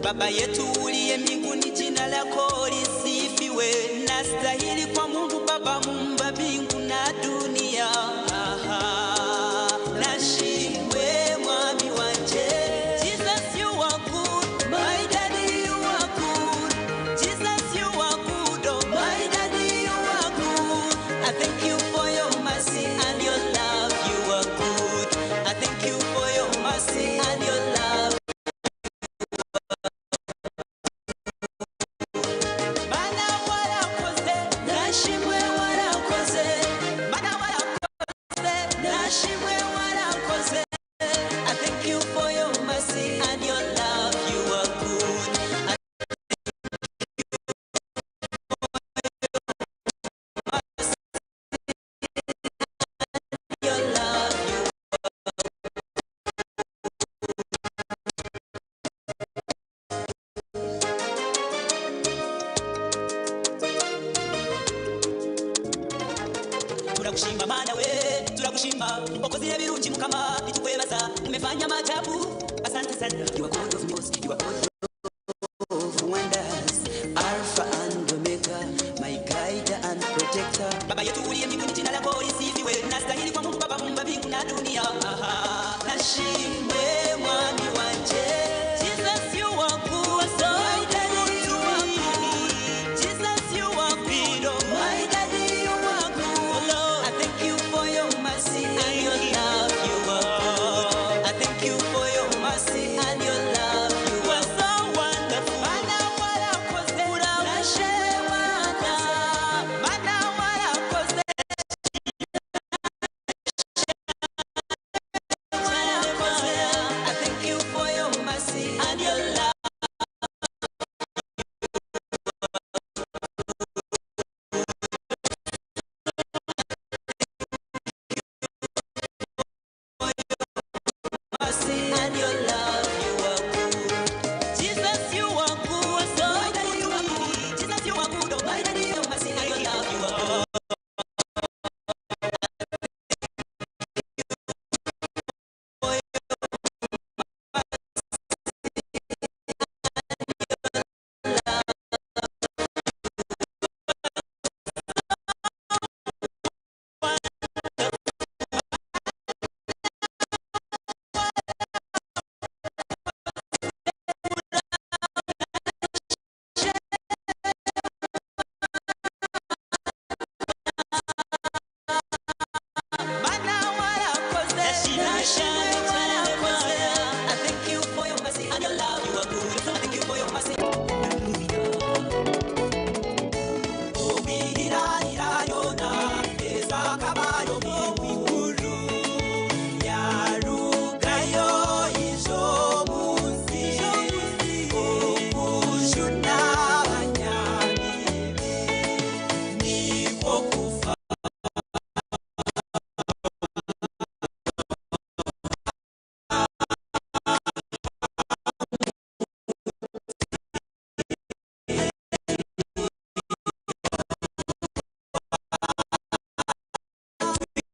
Baba yetu uliye mbinguni, jina lako lisifiwe, nastahili kwa Mungu Baba muumba mbingu na dunia. Nashimwe mwami wanje, Jesus you are good, my daddy you are good, Jesus you are good, oh my daddy you are good. I thank you for your mercy and your love, you are good. I thank you for your mercy and your love. Turakushima mana we, turakushima okozile birungi mukama bitukwebaza umefanya maajabu. Asante sana. You are God of most, you are God of wonders, Alpha and Omega, my guide and protector. Baba yetu uliye mbinguni, jina lako lisifiwe, nastahili kwa Mungu Baba muumba mbingu na dunia. Nashimwe mwami wanje, Jesus you are good, so my daddy you are good, Jesus you are good, oh my daddy you are good, Lord. I thank you for your mercy and your love, you are good. I thank you for your mercy and your love, you are so wonderful. Mana wala kose, urashe wana, mana wala kose. Mana kose.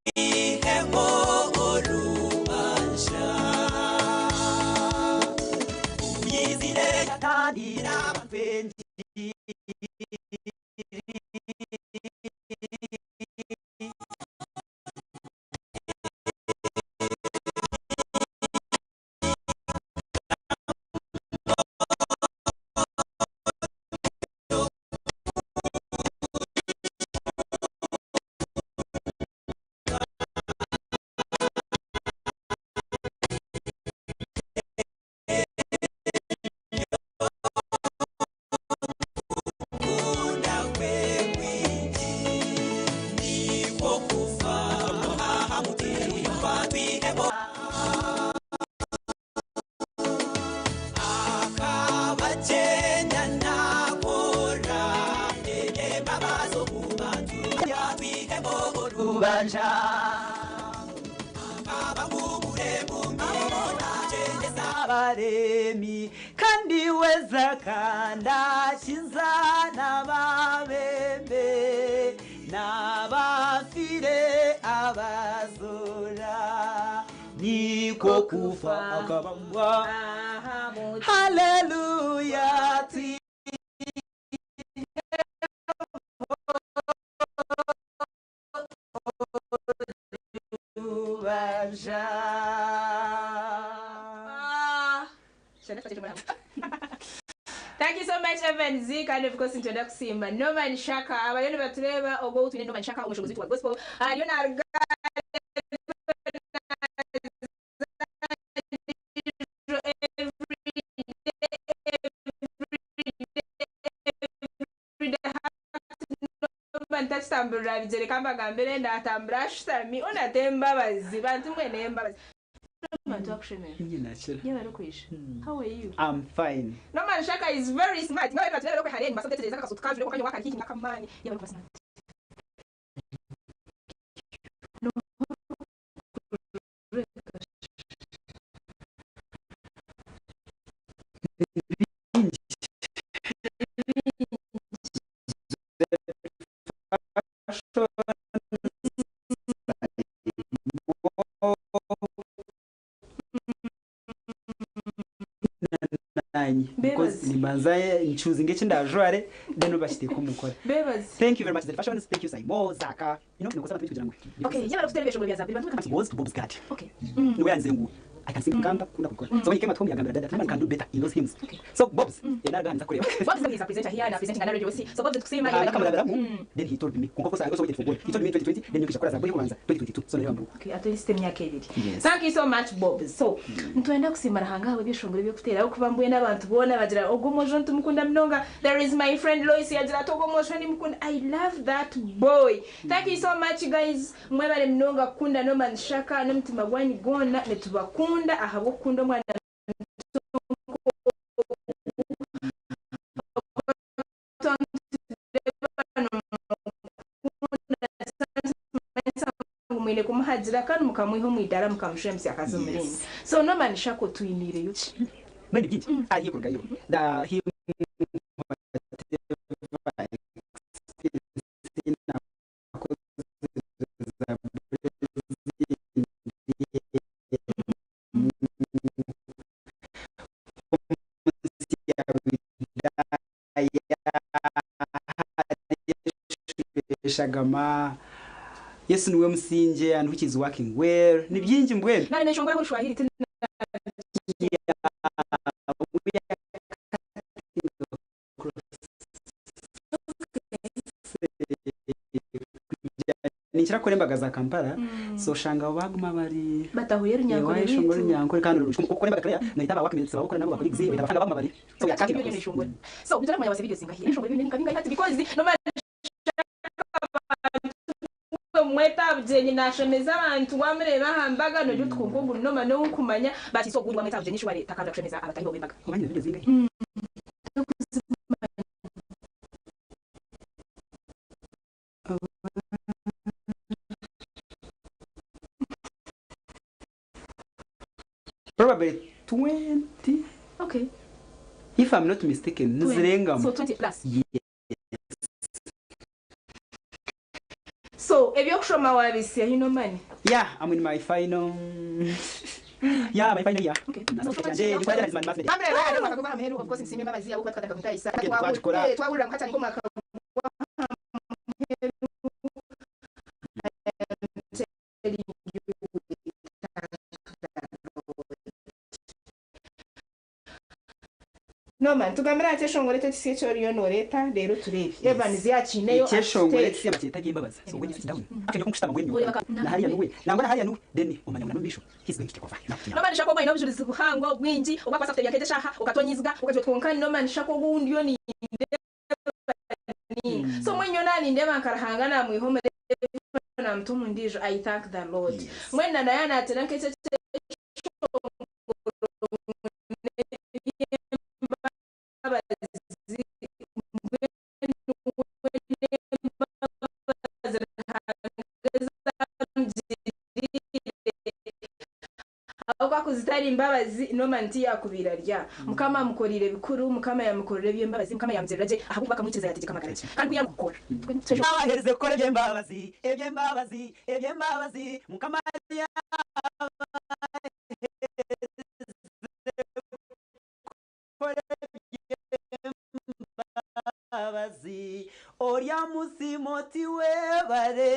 twihemo orubasha uyizire yatanira abapenzi baremi kandi weza kanda kizana babembe n'abafire abazora niko kufa akabambwa haleluya Thank you so much Evan Z kandi of course nitenda kusimba Noma Nshaka abayoni batureba ogo utune Noma Nshaka umushobozi wa gospel ariyo narga Tambura bizere kamba gambere ndatambura shami unatemba bazi bantu mwene mbabazi How are you? I'm fine. No man Shaka is very smart. No one tell you hareni masante tezaka kasutukaje kwa waka hiki ngakamani. Yaba kwa smart. No. Because nibanzaye nchuzi ngechi ndajware then ubashite kumukora. Thank you very much the fashion. Thank you Saimo Zaka. You know nikosa mtu kugira ngo. Okay, yaba rufite ibisho bya Zabiri bantu kama Bob's Cat. Okay. Niwe yanze ngo I can sing kamba kunda kukora. So when he came at home yagambira dada man can do better in those hymns. Okay. So Bob's yanaganza kureba. Bob's is a presenter here and presenting another radio. So Bob's kusema then he told me kuko I also waited for God. He told me 2020 then nikishakora Zaburi kuanza 2022. So ndio mambo. Okay, at least myaka ibiri. Thank you so much Bob's. So ntwenda kusimara hangawe bishongore byo kutera ukubambuye n'abantu bona bagira ogomojo ntumukunda mnonga. There is my friend Lois yagira togomojo nimukunda. I love that boy. Thank you so much guys. Mwebale mnonga kunda Noma Nshaka n'umutima gwani gona netubakunda ahabo kunda mwana mwene kumuhajira kandi mukamwiho mwidara mukamushemsi akazomereni. So Noma Nshaka tuyinire yuki. Many git ari ko gayo. Da he shagama Yesu niwe musinje and which is working well ni byinji mbwene nani nshongwe ko Swahili tena nichira kurembaga za Kampala so shanga baguma bari batahuye runyankore shongore nyankore kandi uko rembaga kare nahita bawakimitse bakora nabo bakora exi bitafanga baguma bari so yakati shongore so bitara mwana wase video singa hii shongore bintu kabinga hati because Noma mweta byenye nashemeza abantu wamureba hambaga no jutwungu Noma no kumanya bati so gurwa mweta byenye shware takanda kushemeza abatahibo bembaga kumanya video zinga probably 20. Okay. If I'm not mistaken, Nzirenga. So 20 plus. Yes. So ebyo kushoma wabisi hino mani. Yeah, I'm in my final. Yeah, my final year. Okay. Of course nsimbe mabazi yabo kwataka kutayisa. Twahurira mukatani ko mwaka No man, tugambira ati shongore tete cyoriyo noreta rero turebe. Evans yacineyo. Shongore tete bakitagiye imbabaza. So ngwe gifite down. Akenge kunshita magwenyu. Na hariya nuwe. Nangwa hariya nuwe. Then umanya mwana mbisho. He's going to take over. No man shako mwana bujuriza buhangwa bwinji ubakwa safte yakete shaha ukatonyizga ukatwonka no man shako gundi yo ni. So mwenyo nani ndema karahanga na mwihome na mtumu ndijo. I thank the Lord. Mwena na yana atenakete kuzitari imbabazi no manti yakubirarya mukama mukorire bikuru mukama yamukorere by'imbabazi mukama yamzeraje ahubwo bakamwiteza yategeka amagaraje kandi yamukora abahereze kore by'imbabazi eby'imbabazi mukama yabazi orya musimoti webare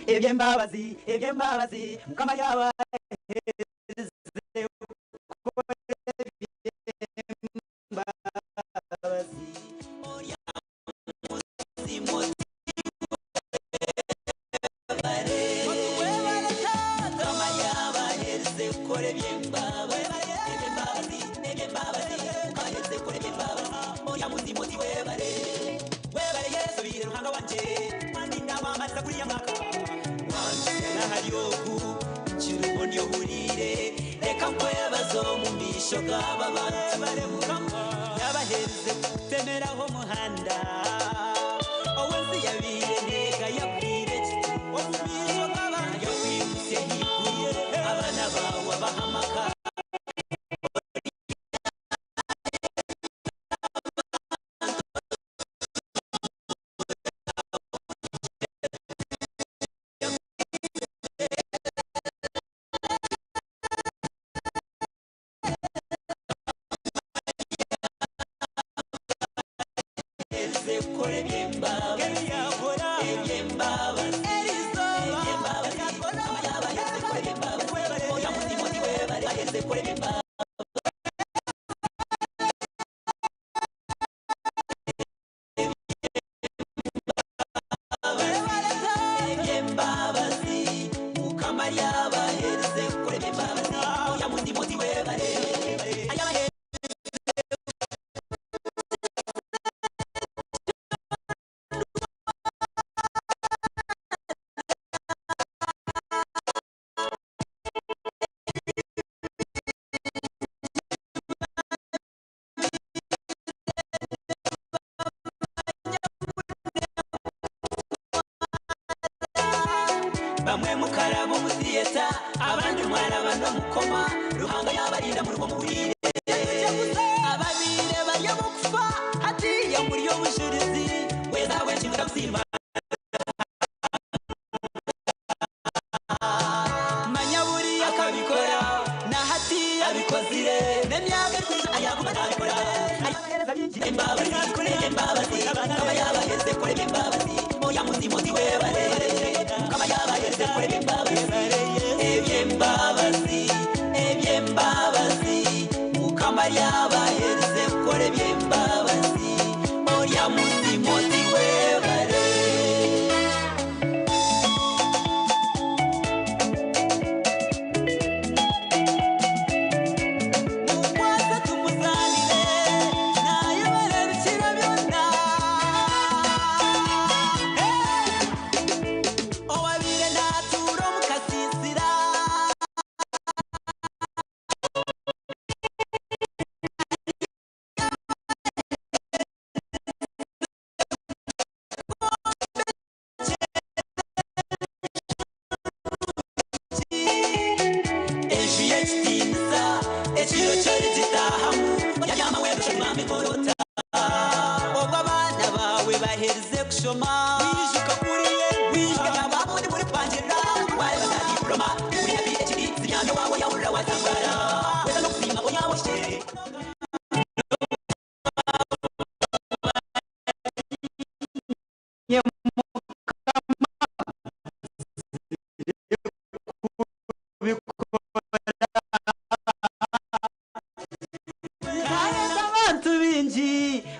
eby'embabazi mukama yaba bamwe mukarabo muziyeta abandi mwana bano mukoma ruhanga yabarinda mu rugo muhire ababire bajya mukufa hatiya muri yo bushirizi weza wenshi murabuzima manyaburi akabikora na hati abikozire nemyaga kwiza ayakuba nabikora imbabazi kama yabaheze kore imbabazi oya muzimoti webare kama yabaheze kore imbabazi mukama yabaheze kore imbabazi oya muzimoti webare bahereze kushoma wijuka kuriye wijwe n'ababundi muri kwangira wari bata diploma muri ya PhD zinyame wawe yawura watangara weza no kupima oyawo she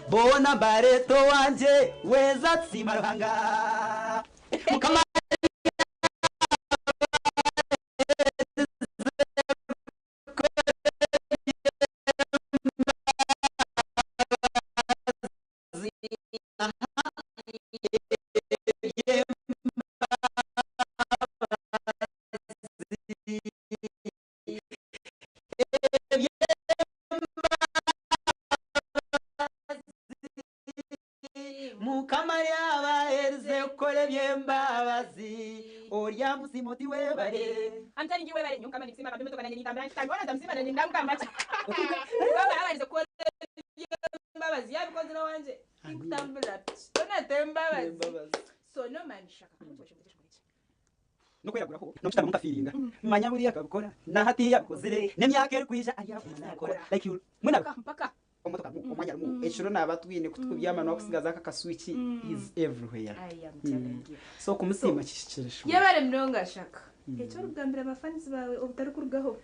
bona bareto wanje weza tsima ruhanga mukama Simoti webare antari ngiwe bare nyuka mani sima kabimo tokana nyinga mbranch tabona ndamsima na ndamka mbacha baba abarize ko mbabazi yabikoze na wanje ikutambula tona tembabazi so no man shaka no kwera ko no mshaka mukafiringa manya buri yakabikora na hati yakozere nemyaka eri kwisha ari yakora like you muna mpaka omotoka umanya mu eshuro nabatwine kutubyama no kusigaza aka switch is everywhere. I am telling you. So kumusima kishishishwe yabare mnonga shaka echo rugambira abafans bawe obutari kurugaho.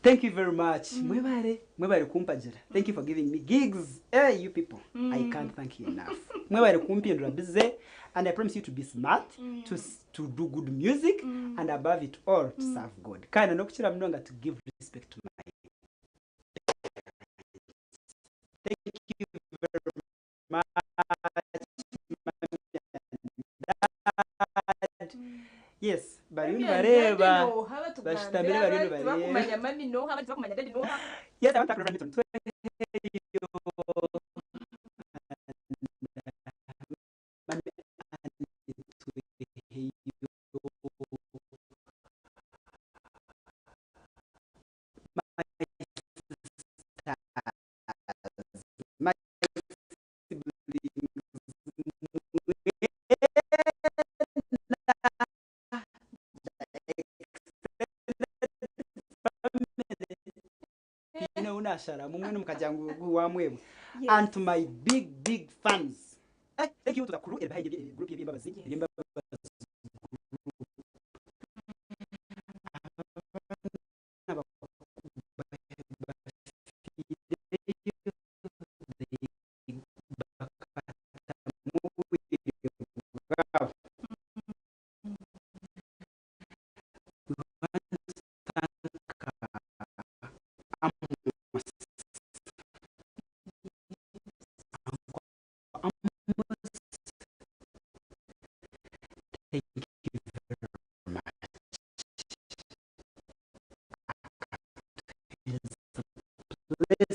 Thank you very much. Mwebare kumpajira. Thank you for giving me gigs. Hey you people. I can't thank you enough. Mwebare kumpindura busy and I promise you to be smart, to do good music and above it all to serve God. Kana no kuchira mnonga to give respect to my. Thank you very much. Yes, barinu bareba. Bashitamire barinu bareba. Bakumanya mami no haba bakumanya daddy no. Yes, I want to run it on. Unashara mumwe mukajangu wa mwebwe and to my big fans. Thank you to the crew behind the group y'imbabazi.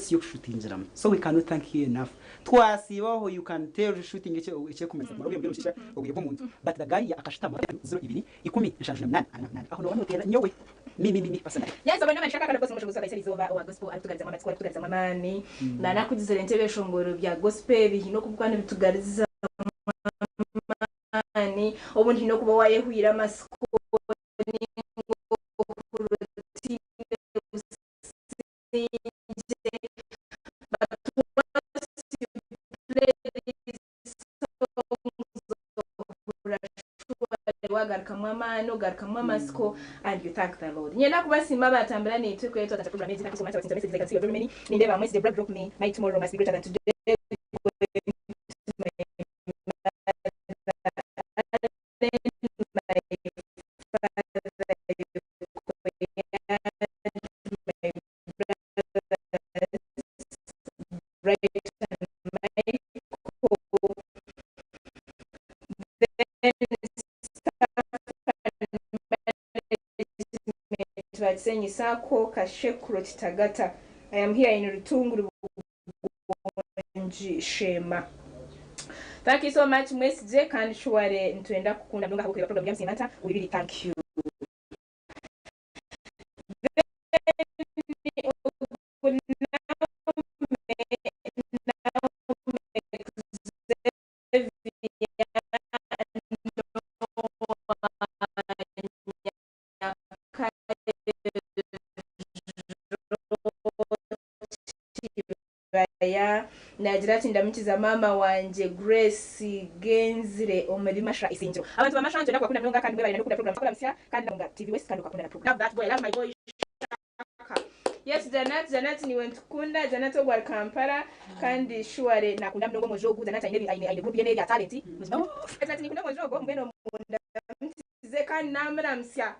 You shooting jam so we cannot thank you enough twasibaho you can tell shooting eche kumeza mwaruye mbyo mushisha obuye bw'umuntu but the guy akashitama 02 10 8 aho no wanotera nyowe mimi personally yes abana bashaka kana gospel mushubuza kaisari zova wa gospel atugariza amatsiko atugariza amani na nakugizera ntebe shongoro bya gospel bihino kubwana bitugariza amani obundi no kuba wayehwira amasiko garkamwa masiko and you thank the Lord. Nyenda kubasima batambula ne twe kweto ata program yezi so much about messages like very many. Nindeba mwezi the break broke me. My tomorrow must be greater than today. Senyi sako kashekuro kitagata. I am here in Rutunguru Shema. Thank you so much mwesije kandi shware ntwenda kukunda mlunga hakuwa program ya Msimanta. We really thank you. ya nagira ati ndamukiza mama wanje Grace Genzire omuri mashra isingiro abantu bamashanje nakakunda mnonga kandi mwe bari program akora msya kandi ndonga TV West kandi ukakunda na program that boy I love my boy yes Janet ni went kunda Janet ogwa Kampala kandi shuare nakunda mnongo mojogo Janet aine group yene ya talent Janet ni kunda mojogo mbeno munda ze kandi namra msya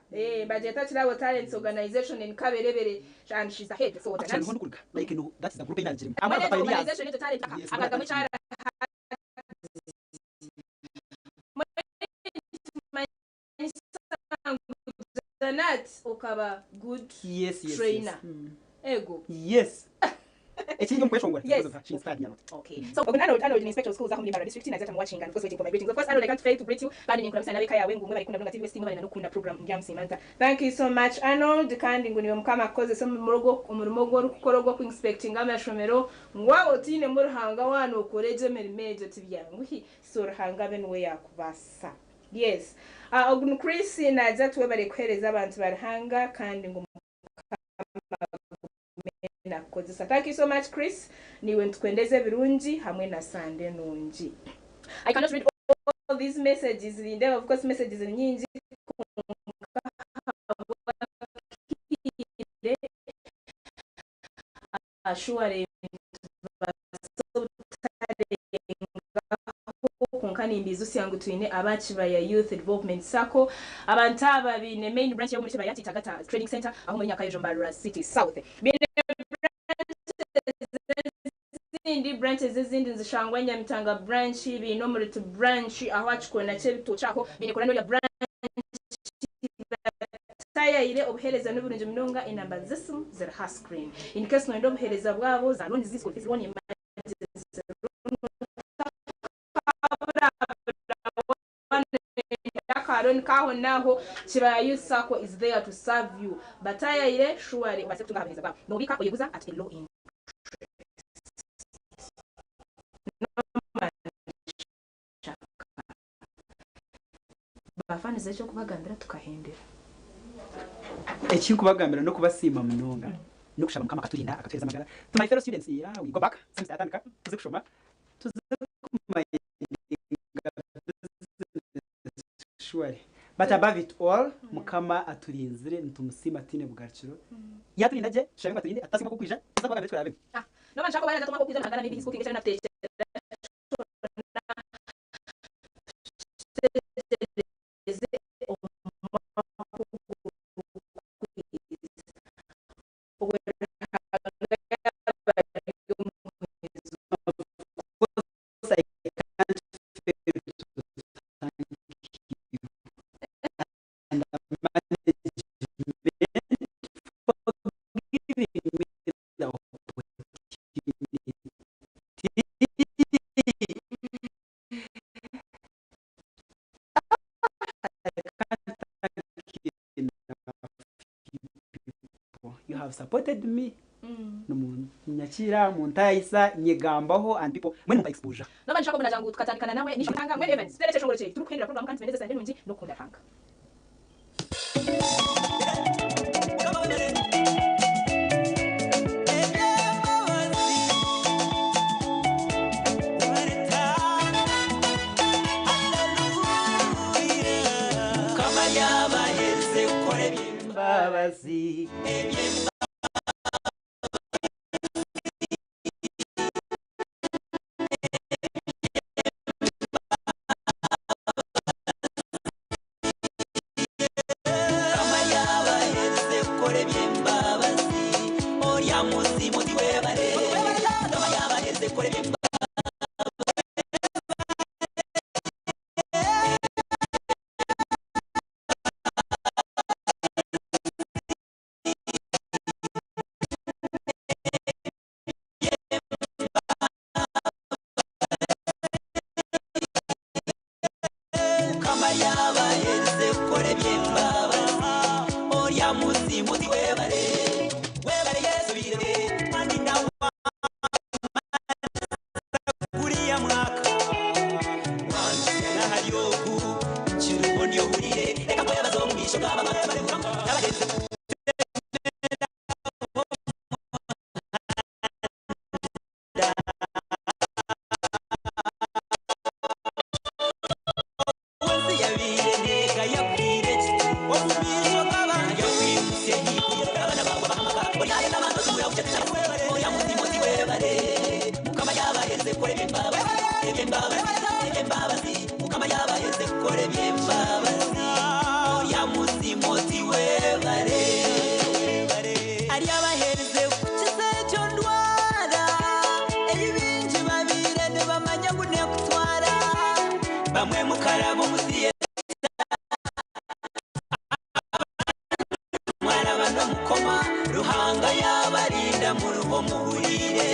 bajeta chirawo talents organization in Kaberebere and she's the head so Janet like no that's the group in Algeria organization into talent akagamwe chara Janet ukaba good trainer ego yes Echini mkwesho ngwa Yes. she's starting a lot. Okay. So we're going to inspector schools aho muri Mara district na I'm watching and of course waiting for my greetings. Of course I can't fail to greet you. Kandi ni kuramsa nawe kaya wengu mwe bari kunda mnonga TV West mwe bari nakunda program ya Msimanta. Thank you so much Arnold kandi nguni mukama koze so umurimo gwo rukorogwa ku inspecting amashomero ngwa otine mu ruhanga wano ukoreje merimeje tibyangu hi so ruhanga benwe yakubasa. Yes. Ogun Chris naza tuwe bari kwereza abantu barahanga kandi ngo thank you so much Chris niwe ntukwendeze birungi hamwe na Sande nungi. I cannot read all these messages in there of course messages ni nyingi ashware konkani imbizo syangu twine abachibaya youth development sako abantu ababine main branch yo muri kibaya Tagata Trading Center aho muri Nyakayo Mbarara City South indi branches ezindi nzishangwa Nyamitanga branch bino muri to branch aho achikona chebito chako binekora no ya branch taya ile obuhereza n'uburunje minonga inamba zisimu zira ha screen in case no ndo obuhereza bwabo za loan zisiko fees loan Karon kaho naho kibaya youth sako is there to serve you bataya ile shuare base kutungahabiriza babo nobika oyeguza at a low in bafani zecho kubagambira tukahindira Echini kubagambira no kubasima mnonga no kushaba mukama katurinda akatweza amagara to my fellow students here we go back since atandika tuze kushoma tuze sure but above it all mukama aturinzire ntumusima tine bugaciro yaturinda je shanga aturinde atasima kukwija azabagambira twarabe no banshaka bana natuma kukwija magana bibi hiskuki cyane nafite supported me nyakira muntayisa nyegambaho and people when muta exposure no banshaka kubona jangu tukatanikana nawe nishitanga mwe events tele chongoro cye turukwendera program kandi meneze Sande nungi no kunda hanga Kama yabaheze kore bimbabazi bamwe mukarabo musiye mwana bano mukoma ruhanga yabarinda mu rugo mu burire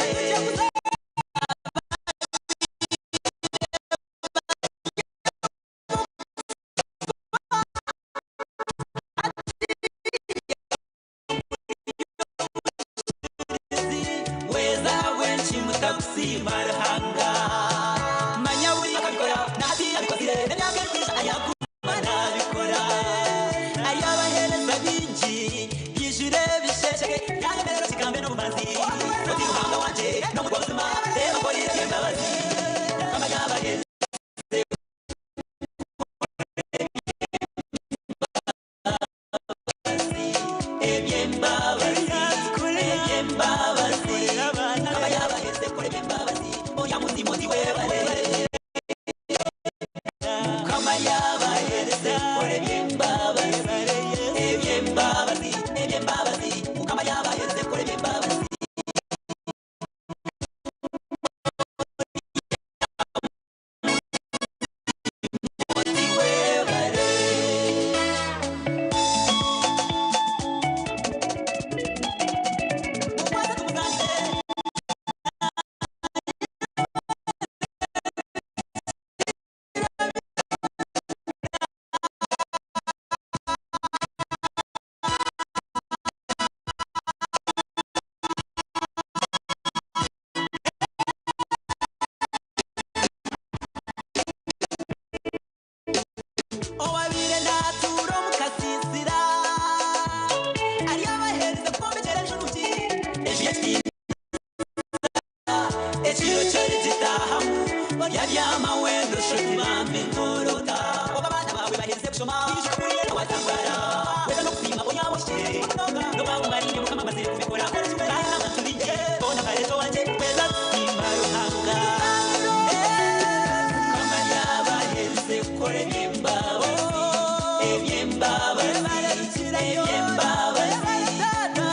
Marhanga manya buri akabikora nati abikozire n'abyaga kwiza ayaguma nabikora ayabahereza binji yijure bishesheke yayemerera kikambe no bumazi oti ruhanga wanje no mu buzima reba ko yire mbabazi kama yabahereza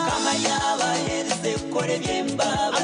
Kama yaba herse kore byemba